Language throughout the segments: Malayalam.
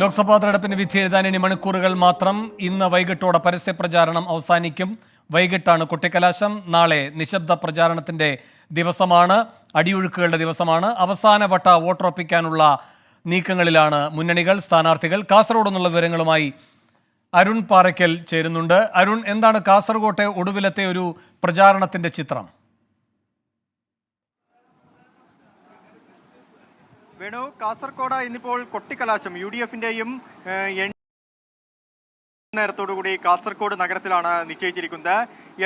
ലോക്സഭാ തെരഞ്ഞെടുപ്പിന് വിധി എഴുതാൻ ഇനി മണിക്കൂറുകൾ മാത്രം. ഇന്ന് വൈകിട്ടോടെ പരസ്യപ്രചാരണം അവസാനിക്കും. വൈകിട്ടാണ് കൊട്ടിക്കലാശം. നാളെ നിശബ്ദ പ്രചാരണത്തിന്റെ ദിവസമാണ്, അടിയൊഴുക്കുകളുടെ ദിവസമാണ്. അവസാനവട്ട വോട്ടുറപ്പിക്കാനുള്ള നീക്കങ്ങളിലാണ് മുന്നണികൾ, സ്ഥാനാർത്ഥികൾ. കാസർഗോഡ് നിന്നുള്ള വിവരങ്ങളുമായി അരുൺ പാറയ്ക്കൽ ചേരുന്നുണ്ട്. അരുൺ, എന്താണ് കാസർഗോട്ടെ ഒടുവിലത്തെ ഒരു പ്രചാരണത്തിന്റെ ചിത്രം? വേണു, കാസർഗോഡ് ഇന്നിപ്പോൾ കൊട്ടിക്കലാശം UDF-ന്റെയും നേരത്തോടുകൂടി കാസർഗോഡ് നഗരത്തിലാണ് നിശ്ചയിച്ചിരിക്കുന്നത്.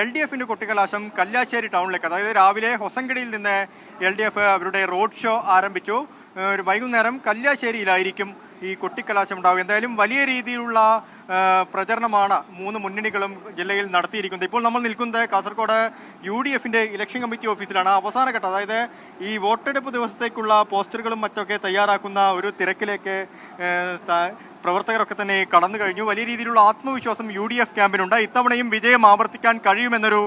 LDF-ന്റെ കൊട്ടിക്കലാശം കല്യാശ്ശേരി ടൗണിലേക്ക്, അതായത് രാവിലെ ഹൊസങ്കടിയിൽ നിന്ന് LDF അവരുടെ റോഡ് ഷോ ആരംഭിച്ചു. വൈകുന്നേരം കല്യാശ്ശേരിയിലായിരിക്കും ഈ കൊട്ടിക്കലാശം ഉണ്ടാവുക. എന്തായാലും വലിയ രീതിയിലുള്ള പ്രചരണമാണ് മൂന്ന് മുന്നണികളും ജില്ലയിൽ നടത്തിയിരിക്കുന്നത്. ഇപ്പോൾ നമ്മൾ നിൽക്കുന്നത് കാസർഗോഡ് UDF-ന്റെ ഇലക്ഷൻ കമ്മിറ്റി ഓഫീസിലാണ്. അവസാനഘട്ടം, അതായത് ഈ വോട്ടെടുപ്പ് ദിവസത്തേക്കുള്ള പോസ്റ്ററുകളും മറ്റൊക്കെ തയ്യാറാക്കുന്ന ഒരു തിരക്കിലേക്ക് പ്രവർത്തകരൊക്കെ തന്നെ കടന്നു കഴിഞ്ഞു. വലിയ രീതിയിലുള്ള ആത്മവിശ്വാസം UDF ക്യാമ്പിനുണ്ട്. ഇത്തവണയും വിജയം ആവർത്തിക്കാൻ കഴിയുമെന്നൊരു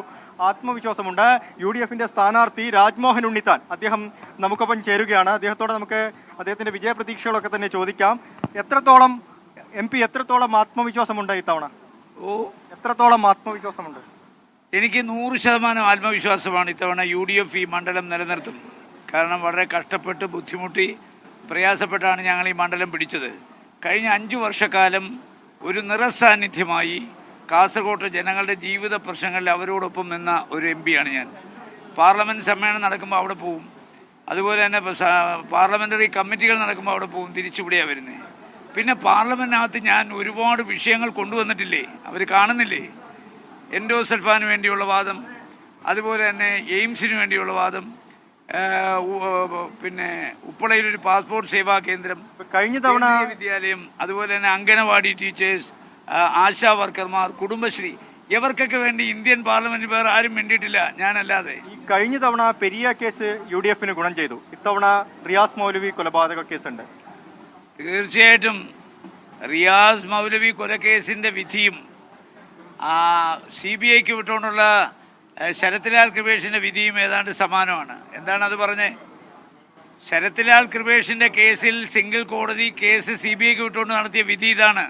ആത്മവിശ്വാസമുണ്ട്. UDF-ന്റെ സ്ഥാനാർത്ഥി രാജ്മോഹൻ ഉണ്ണിത്താൻ, അദ്ദേഹം നമുക്കൊപ്പം ചേരുകയാണ്. അദ്ദേഹത്തോട് നമുക്ക് അദ്ദേഹത്തിന്റെ വിജയപ്രതീക്ഷകളൊക്കെ തന്നെ ചോദിക്കാം. എത്രത്തോളം MP എത്രത്തോളം ആത്മവിശ്വാസമുണ്ട് ഇത്തവണ? എത്രത്തോളം ആത്മവിശ്വാസമുണ്ട്? എനിക്ക് 100% ആത്മവിശ്വാസമാണ് ഇത്തവണ UDF ഈ മണ്ഡലം നിലനിർത്തും. കാരണം വളരെ കഷ്ടപ്പെട്ട് ബുദ്ധിമുട്ടി പ്രയാസപ്പെട്ടാണ് ഞങ്ങൾ ഈ മണ്ഡലം പിടിച്ചത്. കഴിഞ്ഞ 5 വർഷക്കാലം ഒരു നിറസാന്നിധ്യമായി കാസർഗോഡ് ജനങ്ങളുടെ ജീവിത പ്രശ്നങ്ങളിൽ അവരോടൊപ്പം നിന്ന ഒരു MP-യാണ് ഞാൻ. പാർലമെൻറ്റ് സമ്മേളനം നടക്കുമ്പോൾ അവിടെ പോവും, അതുപോലെ തന്നെ പാർലമെൻ്ററി കമ്മിറ്റികൾ നടക്കുമ്പോൾ അവിടെ പോവും, തിരിച്ചിവിടെയാണ് വരുന്നത്. പിന്നെ പാർലമെൻറ്റിനകത്ത് ഞാൻ ഒരുപാട് വിഷയങ്ങൾ കൊണ്ടുവന്നിട്ടില്ലേ, അവർ കാണുന്നില്ലേ? എൻഡോസൾഫാന് വേണ്ടിയുള്ള വാദം, അതുപോലെ തന്നെ എയിംസിന് വേണ്ടിയുള്ള വാദം, പിന്നെ ഉപ്പളയിലൊരു പാസ്പോർട്ട് സേവാ കേന്ദ്രം, കഴിഞ്ഞ തവണ വിദ്യാലയം, അതുപോലെ തന്നെ അംഗനവാടി ടീച്ചേഴ്സ്, ആശാ വർക്കർമാർ, കുടുംബശ്രീ, ഇവർക്കൊക്കെ വേണ്ടി ഇന്ത്യൻ പാർലമെന്റിൽ വേറെ ആരും വേണ്ടിയിട്ടില്ല, ഞാനല്ലാതെ. കഴിഞ്ഞ തവണ പെരിയ കേസ് UDF-ന് ഗുണം ചെയ്തു. ഇത്തവണ റിയാസ് മൗലവി കൊലപാതക കേസുണ്ട്. തീർച്ചയായിട്ടും റിയാസ് മൗലവി കൊലക്കേസിന്റെ വിധിയും CBIക്ക് വിട്ടുകൊണ്ടുള്ള ശരത്ലാൽ കൃപേഷിന്റെ വിധിയും ഏതാണ്ട് സമാനമാണ്. എന്താണ് അത് പറഞ്ഞേ? ശരത്ലാൽ കൃപേഷിന്റെ കേസിൽ സിംഗിൾ കോടതി കേസ് CBIക്ക് വിട്ടുകൊണ്ട് നടത്തിയ വിധി ഇതാണ്.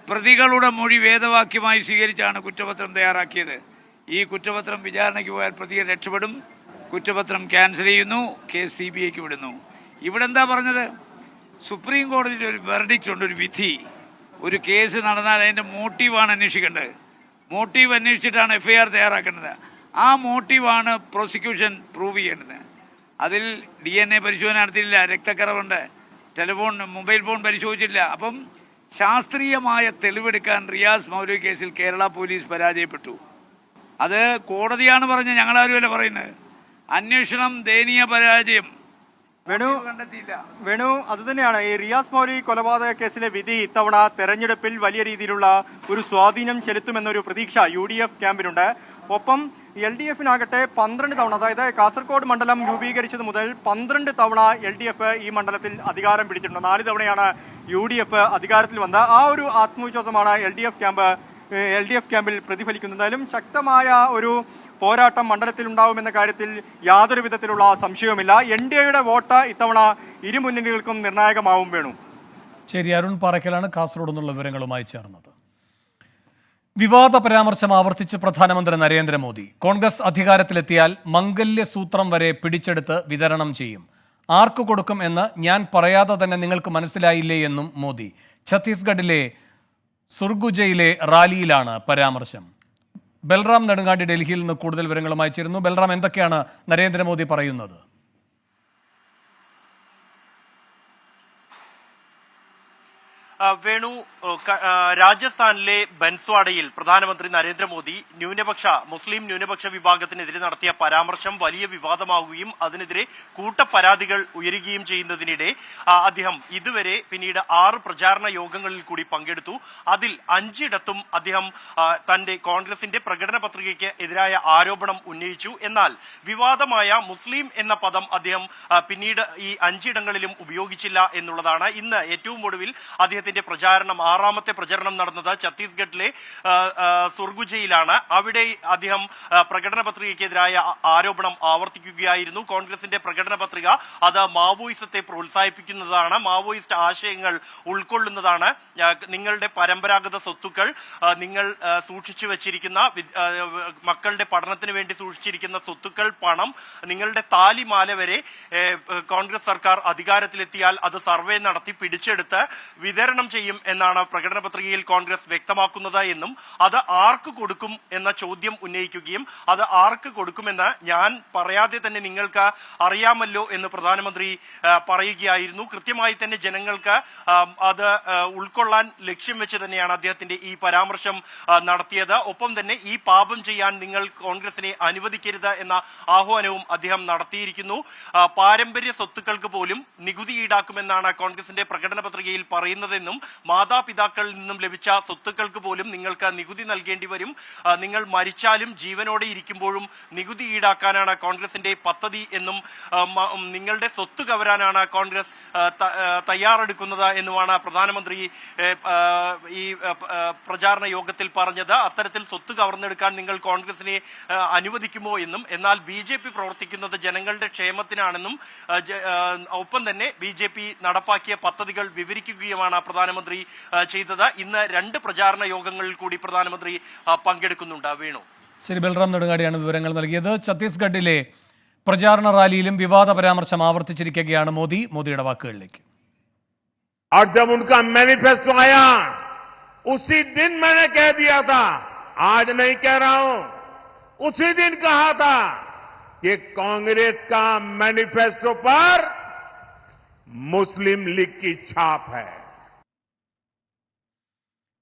പ്രതികളുടെ മൊഴി വേദവാക്യമായി സ്വീകരിച്ചാണ് കുറ്റപത്രം തയ്യാറാക്കിയത്. ഈ കുറ്റപത്രം വിചാരണയ്ക്ക് പോയാൽ പ്രതികൾ രക്ഷപ്പെടും. കുറ്റപത്രം ക്യാൻസൽ ചെയ്യുന്നു, കേസ് CBIക്ക് വിടുന്നു. ഇവിടെ എന്താ പറഞ്ഞത്? സുപ്രീം കോടതിയിൽ ഒരു വെർഡിക്റ്റ് ഉണ്ട്, ഒരു വിധി. ഒരു കേസ് നടന്നാൽ അതിൻ്റെ മോട്ടീവാണ് അന്വേഷിക്കേണ്ടത്. Motive അന്വേഷിച്ചിട്ടാണ് FIR തയ്യാറാക്കേണ്ടത്. ആ മോട്ടീവാണ് പ്രോസിക്യൂഷൻ പ്രൂവ് ചെയ്യേണ്ടത്. അതിൽ DNA പരിശോധന നടത്തിയില്ല, രക്തക്കറവുണ്ട്, മൊബൈൽ ഫോൺ പരിശോധിച്ചില്ല. അപ്പം ശാസ്ത്രീയമായ തെളിവെടുക്കാൻ റിയാസ് മൗലവി കേസിൽ കേരള പോലീസ് പരാജയപ്പെട്ടു. അത് കോടതിയാണ് പറഞ്ഞത്, ഞങ്ങളാരുമല്ല പറയുന്നത്. അന്വേഷണം ദയനീയ പരാജയം. വേണു, അതുതന്നെയാണ് ഈ റിയാസ് മൗലവി കൊലപാതക കേസിലെ വിധി ഇത്തവണ തെരഞ്ഞെടുപ്പിൽ വലിയ രീതിയിലുള്ള ഒരു സ്വാധീനം ചെലുത്തുമെന്നൊരു പ്രതീക്ഷ UDF ക്യാമ്പിനുണ്ട്. ഒപ്പം LDF-നാകട്ടെ 12 തവണ, അതായത് കാസർഗോഡ് മണ്ഡലം രൂപീകരിച്ചത് മുതൽ 12 തവണ LDF ഈ മണ്ഡലത്തിൽ അധികാരം പിടിച്ചിട്ടുണ്ട്. 4 തവണയാണ് UDF അധികാരത്തിൽ വന്നത്. ആ ഒരു ആത്മവിശ്വാസമാണ് LDF ക്യാമ്പിൽ പ്രതിഫലിക്കുന്നത്. എന്തായാലും ശക്തമായ ഒരു പോരാട്ടം മണ്ഡലത്തിൽ ഉണ്ടാവുമെന്ന കാര്യത്തിൽ യാതൊരു വിധത്തിലുള്ള സംശയവുമില്ല. NDAയുടെ വോട്ട് ഇത്തവണ ഇരു മുന്നണികൾക്കും നിർണായകമാവും. വേണു, ശരി. അരുൺ പാറയ്ക്കലാണ് കാസർഗോഡ് നിന്നുള്ള വിവരങ്ങളുമായി ചേർന്നത്. വിവാദ പരാമർശം ആവർത്തിച്ച് പ്രധാനമന്ത്രി നരേന്ദ്രമോദി. കോൺഗ്രസ് അധികാരത്തിലെത്തിയാൽ മംഗല്യസൂത്രം വരെ പിടിച്ചെടുത്ത് വിതരണം ചെയ്യും. ആർക്ക് കൊടുക്കും എന്ന് ഞാൻ പറയാതെ തന്നെ നിങ്ങൾക്ക് മനസ്സിലായില്ലേ എന്നും മോദി. ഛത്തീസ്ഗഡിലെ സുർഗുജയിലെ റാലിയിലാണ് പരാമർശം. ബൽറാം നെടുങ്ങാടി ഡൽഹിയിൽ നിന്ന് കൂടുതൽ വിവരങ്ങളുമായി ചേരുന്നു. ബൽറാം, എന്തൊക്കെയാണ് നരേന്ദ്രമോദി പറയുന്നത്? വേണു, രാജസ്ഥാനിലെ ബൻസ്വാഡയിൽ പ്രധാനമന്ത്രി നരേന്ദ്രമോദി മുസ്ലിം ന്യൂനപക്ഷ വിഭാഗത്തിനെതിരെ നടത്തിയ പരാമർശം വലിയ വിവാദമാവുകയും അതിനെതിരെ കൂട്ടപ്പരാതികൾ ഉയരുകയും ചെയ്യുന്നതിനിടെ അദ്ദേഹം ഇതുവരെ പിന്നീട് 6 പ്രചാരണ യോഗങ്ങളിൽ കൂടി പങ്കെടുത്തു. അതിൽ 5 ഇടത്തും അദ്ദേഹം തന്റെ കോൺഗ്രസിന്റെ പ്രകടന പത്രികയ്ക്ക് എതിരായ ആരോപണം ഉന്നയിച്ചു. എന്നാൽ വിവാദമായ മുസ്ലിം എന്ന പദം അദ്ദേഹം പിന്നീട് ഈ 5 ഇടങ്ങളിലും ഉപയോഗിച്ചില്ല എന്നുള്ളതാണ്. ഇന്ന് ഏറ്റവും ഒടുവിൽ അദ്ദേഹത്തിന്റെ അദ്ദേഹത്തിന്റെ പ്രചാരണം 6ാമത്തെ പ്രചരണം നടന്നത് ഛത്തീസ്ഗഡിലെ സുർഗുജയിലാണ്. അവിടെ അദ്ദേഹം പ്രകടന പത്രികയ്ക്കെതിരായ ആരോപണം ആവർത്തിക്കുകയായിരുന്നു. കോൺഗ്രസിന്റെ പ്രകടന പത്രിക അത് മാവോയിസത്തെ പ്രോത്സാഹിപ്പിക്കുന്നതാണ്, മാവോയിസ്റ്റ് ആശയങ്ങൾ ഉൾക്കൊള്ളുന്നതാണ്. നിങ്ങളുടെ പരമ്പരാഗത സ്വത്തുക്കൾ, നിങ്ങൾ സൂക്ഷിച്ചു വെച്ചിരിക്കുന്ന മക്കളുടെ പഠനത്തിന് വേണ്ടി സൂക്ഷിച്ചിരിക്കുന്ന സ്വത്തുക്കൾ, പണം, നിങ്ങളുടെ താലിമാല വരെ കോൺഗ്രസ് സർക്കാർ അധികാരത്തിലെത്തിയാൽ അത് സർവേ നടത്തി പിടിച്ചെടുത്ത് വിതരണം ചെയ്യും എന്നാണ് പ്രകടന പത്രികയിൽ കോൺഗ്രസ് വ്യക്തമാക്കുന്നത് എന്നും അത് ആർക്ക് കൊടുക്കും എന്ന ചോദ്യം ഉന്നയിക്കുകയും അത് ആർക്ക് കൊടുക്കുമെന്ന് ഞാൻ പറയാതെ തന്നെ നിങ്ങൾക്ക് അറിയാമല്ലോ എന്ന് പ്രധാനമന്ത്രി പറയുകയായിരുന്നു. കൃത്യമായി തന്നെ ജനങ്ങൾക്ക് അത് ഉൾക്കൊള്ളാൻ ലക്ഷ്യം വെച്ച് തന്നെയാണ് അദ്ദേഹത്തിന്റെ ഈ പരാമർശം നടത്തിയത്. ഒപ്പം തന്നെ ഈ പാപം ചെയ്യാൻ നിങ്ങൾ കോൺഗ്രസിനെ അനുവദിക്കരുത് എന്ന ആഹ്വാനവും അദ്ദേഹം നടത്തിയിരിക്കുന്നു. പാരമ്പര്യ സ്വത്തുക്കൾക്ക് പോലും നികുതി ഈടാക്കുമെന്നാണ് കോൺഗ്രസിന്റെ പ്രകടന പത്രികയിൽ പറയുന്നതെന്നും മാതാപിതാക്കളിൽ നിന്നും ലഭിച്ച സ്വത്തുക്കൾക്ക് പോലും നിങ്ങൾക്ക് നികുതി നൽകേണ്ടി വരും, നിങ്ങൾ മരിച്ചാലും ജീവനോടെ ഇരിക്കുമ്പോഴും നികുതി ഈടാക്കാനാണ് കോൺഗ്രസിന്റെ പദ്ധതി എന്നും നിങ്ങളുടെ സ്വത്ത് കവരാനാണ് കോൺഗ്രസ് തയ്യാറെടുക്കുന്നത് എന്നുമാണ് പ്രധാനമന്ത്രി ഈ പ്രചാരണ യോഗത്തിൽ പറഞ്ഞത്. അത്തരത്തിൽ സ്വത്ത് കവർന്നെടുക്കാൻ നിങ്ങൾ കോൺഗ്രസിനെ അനുവദിക്കുമോ എന്നും, എന്നാൽ BJP പ്രവർത്തിക്കുന്നത് ജനങ്ങളുടെ ക്ഷേമത്തിനാണെന്നും ഒപ്പം തന്നെ BJP നടപ്പാക്കിയ പദ്ധതികൾ വിവരിക്കുകയുമാണ് പ്രധാനമന്ത്രി ചെയ്തത്. ഇന്ന് 2 പ്രചാരണ യോഗങ്ങളിൽ കൂടി പ്രധാനമന്ത്രി പങ്കെടുക്കുന്നുണ്ട്. വേണു. ശരി, ബൽറാം നെടുങ്ങാടിയാണ് വിവരങ്ങൾ നൽകിയത്. ഛത്തീസ്ഗഡിലെ പ്രചാരണ റാലിയിലും വിവാദ പരാമർശം ആവർത്തിച്ചിരിക്കുകയാണ് മോദിയുടെ വാക്കുകളിലേക്ക്. और जब उनका मैनिफेस्टो आया उसी दिन मैंने कह दिया था, आज नहीं कह रहा हूं, उसी दिन कहा था कि कांग्रेस का मैनिफेस्टो पर मुस्लिम लीग की छाप है.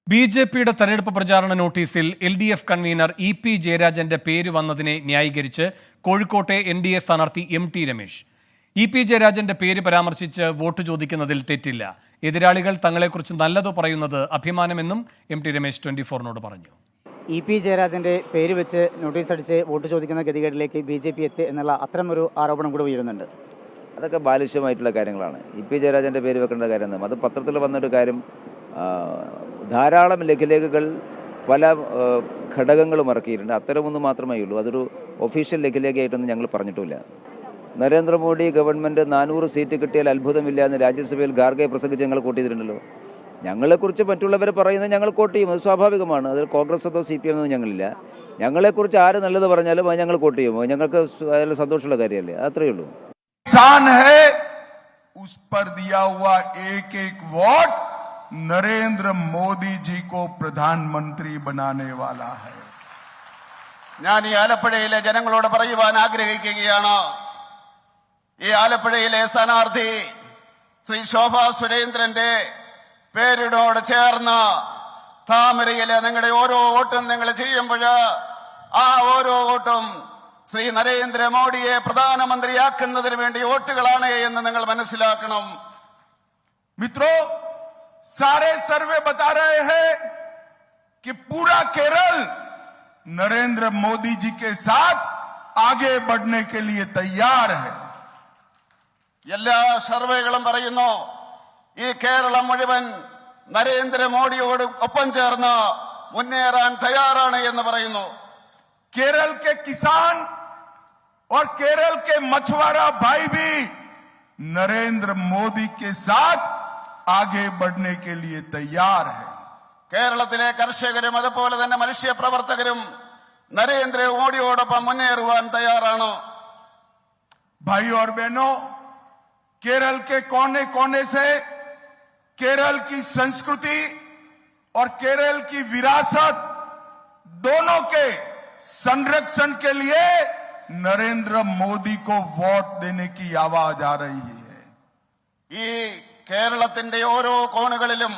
BJPയുടെ തെരഞ്ഞെടുപ്പ് പ്രചാരണ നോട്ടീസിൽ LDF കൺവീനർ EP ജയരാജന്റെ പേര് വന്നതിനെ ന്യായീകരിച്ച് കോഴിക്കോട്ടെ NDA സ്ഥാനാർത്ഥി MT രമേശ്. EP ജയരാജന്റെ പേര് പരാമർശിച്ച് വോട്ട് ചോദിക്കുന്നതിൽ തെറ്റില്ല, എതിരാളികൾ തങ്ങളെക്കുറിച്ച് നല്ലത് പറയുന്നത് അഭിമാനമെന്നും MT രമേശ് 24നോട് പറഞ്ഞു. EP ജയരാജന്റെ പേര് വെച്ച് നോട്ടീസ് അടിച്ച് വോട്ട് ചോദിക്കുന്ന ഗതികേടിലേക്ക് BJP എത്തി എന്നുള്ള അത്തരമൊരു ആരോപണം കൂടെ ഉയരുന്നുണ്ട്. അതൊക്കെ ബാലിഷ്യമായിട്ടുള്ള കാര്യങ്ങളാണ്. EP ജയരാജന്റെ പേര് വെക്കേണ്ട കാര്യം അത് പത്രത്തിൽ വന്നൊരു കാര്യം. ധാരാളം ലഘുലേഖകൾ പല ഘടകങ്ങളും ഇറക്കിയിട്ടുണ്ട്. അത്തരമൊന്നും മാത്രമേ ഉള്ളൂ. അതൊരു ഒഫീഷ്യൽ ലഘുലേഖയായിട്ടൊന്നും ഞങ്ങൾ പറഞ്ഞിട്ടില്ല. നരേന്ദ്രമോദി ഗവൺമെൻറ് 400 സീറ്റ് കിട്ടിയാൽ അത്ഭുതമില്ല എന്ന് രാജ്യസഭയിൽ ഖാർഗെ പ്രസംഗിച്ച് ഞങ്ങൾ കോട്ട് ചെയ്തിട്ടുണ്ടല്ലോ. ഞങ്ങളെക്കുറിച്ച് മറ്റുള്ളവർ പറയുന്നത് ഞങ്ങൾ കോട്ട് ചെയ്യും, അത് സ്വാഭാവികമാണ്. അത് കോൺഗ്രസ് അതോ CPM ഒന്നും ഞങ്ങളില്ല. ഞങ്ങളെക്കുറിച്ച് ആര് നല്ലത് പറഞ്ഞാലും അത് ഞങ്ങൾ കോട്ട് ചെയ്യും, ഞങ്ങൾക്ക് അതിൽ സന്തോഷമുള്ള കാര്യമല്ലേ, അത്രയേ ഉള്ളൂ. उस पर दिया हुआ एक एक वोट नरेंद्र मोदी जी को प्रधानमंत्री बनाने वाला है. ഞാൻ ഈ ആലപ്പുഴയിലെ ജനങ്ങളോട് പറയുവാൻ ആഗ്രഹിക്കുകയാണ്. ഈ ആലപ്പുഴയിലെ സ്ഥാനാർത്ഥി ശ്രീ ശോഭാ സുരേന്ദ്രന്റെ പേരിനോട് ചേർന്ന് താമരയിലെ നിങ്ങളുടെ ഓരോ വോട്ടും നിങ്ങൾ ചെയ്യുമ്പോൾ ആ ഓരോ വോട്ടും ശ്രീ നരേന്ദ്രമോദിയെ പ്രധാനമന്ത്രിയാക്കുന്നതിന് വേണ്ടി വോട്ടുകളാണ് എന്ന് നിങ്ങൾ മനസ്സിലാക്കണം. मित्रों, सारे सर्वे बता रहे हैं कि पूरा केरल नरेंद्र मोदी जी के साथ आगे बढ़ने के लिए तैयार है. എല്ലാ സർവേകളും പറയുന്നു ഈ കേരളം മുഴുവൻ നരേന്ദ്രമോദിയോട് ഒപ്പം ചേർന്ന് മുന്നേറാൻ തയ്യാറാണ് എന്ന് പറയുന്നു. केरल के किसान और केरल के मछुआरा भाई भी नरेंद्र मोदी के साथ आगे बढ़ने के लिए तैयार है. കേരളത്തിലെ കർഷകരും അതുപോലെ തന്നെ മനുഷ്യപ്രവർത്തകരും നരേന്ദ്രമോദിയോടൊപ്പം മുന്നേറുവാൻ തയ്യാറാണ്. भाई और बहनों, केरल के कोने कोने से केरल की संस्कृति और केरल की विरासत दोनों के संरक्षण के लिए नरेंद्र मोदी को वोट देने की आवाज आ रही है. ഈ കേരളത്തിന്റെ ഓരോ കോണുകളിലും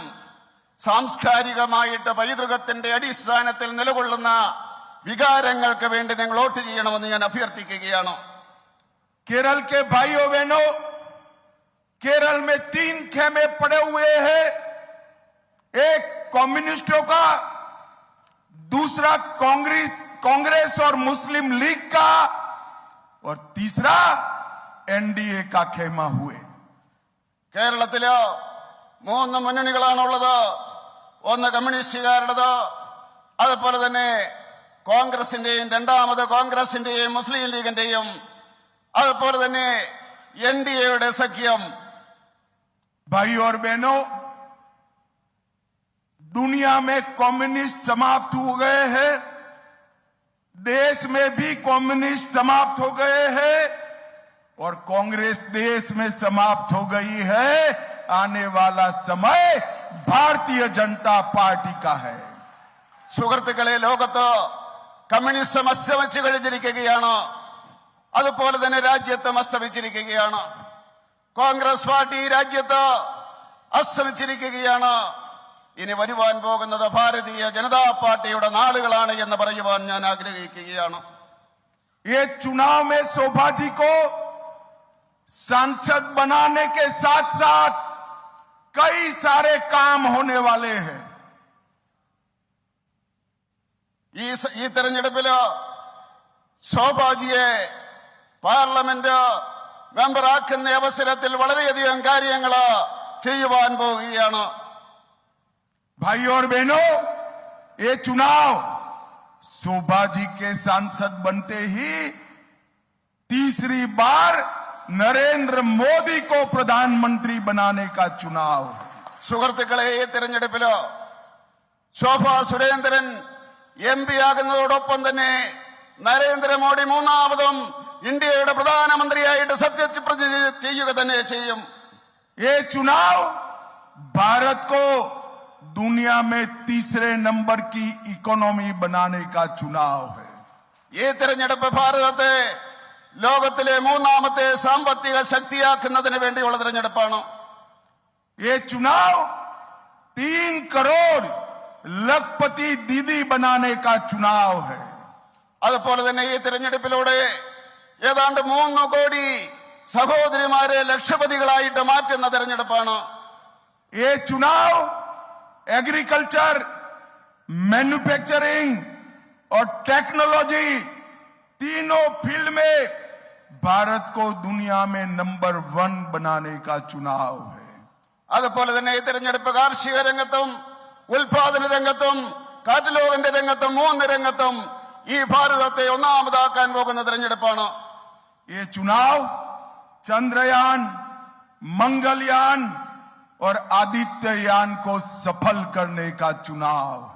സാംസ്കാരികമായിട്ട് പൈതൃകത്തിന്റെ അടിസ്ഥാനത്തിൽ നിലകൊള്ളുന്ന വികാരങ്ങൾക്ക് വേണ്ടി നിങ്ങൾ വോട്ട് ചെയ്യണമെന്ന് ഞാൻ അഭ്യർത്ഥിക്കുകയാണ്. केरल के भाइयों बहनों, केरल में 3 खेमे पड़े हुए हैं. एक कम्युनिस्टों का, दूसरा कांग्रेस और मुस्लिम लीग का, और तीसरा NDA का खेमा हुए. കേരളത്തില് മൂന്ന് മുന്നണികളാണുള്ളത്. ഒന്ന് കമ്മ്യൂണിസ്റ്റുകാരുടേത്, അതുപോലെ തന്നെ കോൺഗ്രസിന്റെയും, രണ്ടാമത് കോൺഗ്രസിന്റെയും മുസ്ലിം ലീഗിന്റെയും, അതുപോലെ തന്നെ NDA സഖ്യം. भाई और बहनों, दुनिया में कम्युनिस्ट समाप्त हो गए हैं, देश में भी कम्युनिस्ट समाप्त हो गए हैं और कांग्रेस देश में समाप्त हो गई है. आने वाला समय भारतीय जनता पार्टी का है. സുഹൃത്തുക്കളെ, ലോകത്ത് കമ്മ്യൂണിസം അസ്തമിച്ചു കഴിഞ്ഞിരിക്കുകയാണ്. അതുപോലെ തന്നെ രാജ്യത്തും അസ്തമിച്ചിരിക്കുകയാണ്. കോൺഗ്രസ് പാർട്ടി രാജ്യത്ത് അസ്തമിച്ചിരിക്കുകയാണ്. ഇനി വരുവാൻ പോകുന്നത് ഭാരതീയ ജനതാ പാർട്ടിയുടെ നാളുകളാണ് എന്ന് പറയുവാൻ ഞാൻ ആഗ്രഹിക്കുകയാണ്. ये चुनाव में शोभा जी को सांसद बनाने के साथ साथ कई सारे काम होने वाले हैं. ഈ തെരഞ്ഞെടുപ്പില് ശോഭാജിയെ പാർലമെന്റ് മെമ്പറാക്കുന്ന അവസരത്തിൽ വളരെയധികം കാര്യങ്ങൾ ചെയ്യുവാൻ പോവുകയാണ്. भाई और बहनों, ये चुनाव शोभा जी के सांसद बनते ही तीसरी बार नरेंद्र मोदी को प्रधानमंत्री बनाने का चुनाव. സുഹൃത്തുക്കളെ, ഈ തെരഞ്ഞെടുപ്പില് ശോഭാ സുരേന്ദ്രൻ MP ആകുന്നതോടൊപ്പം തന്നെ നരേന്ദ്രമോദി മൂന്നാമതും ഇന്ത്യയുടെ പ്രധാനമന്ത്രിയായിട്ട് സത്യപ്രതിജ്ഞ ചെയ്യുക തന്നെ ചെയ്യും. ये चुनाव भारत को दुनिया में तीसरे नंबर की इकोनॉमी बनाने का चुनाव है. ഈ തെരഞ്ഞെടുപ്പ് ഭാരതത്തെ ലോകത്തിലെ മൂന്നാമത്തെ സാമ്പത്തിക ശക്തിയാക്കുന്നതിന് വേണ്ടിയുള്ള തെരഞ്ഞെടുപ്പാണ്. ये चुनाव 3 करोड़ लखपति दीदी बनाने का चुनाव है. അതുപോലെ തന്നെ ഈ തെരഞ്ഞെടുപ്പിലൂടെ ഏതാണ്ട് 3 കോടി സഹോദരിമാരെ ലക്ഷപതികളായിട്ട് മാറ്റുന്ന തെരഞ്ഞെടുപ്പാണ്. ये चुनाव एग्रीकल्चर, मैन्युफैक्चरिंग और टेक्नोलॉजी तीनों फील्ड में भारत को दुनिया में नंबर 1 बनाने का चुनाव है. അതുപോലെ തന്നെ ഈ തെരഞ്ഞെടുപ്പ് കാർഷിക രംഗത്തും ഉൽപാദന രംഗത്തും കാറ്റലോഗിന്റെ രംഗത്തും 3 രംഗത്തും ഈ ഭാരതത്തെ ഒന്നാമതാക്കാൻ പോകുന്ന തെരഞ്ഞെടുപ്പാണ്. ये चुनाव चंद्रयान, मंगलयान और आदित्ययान को सफल करने का चुनाव है.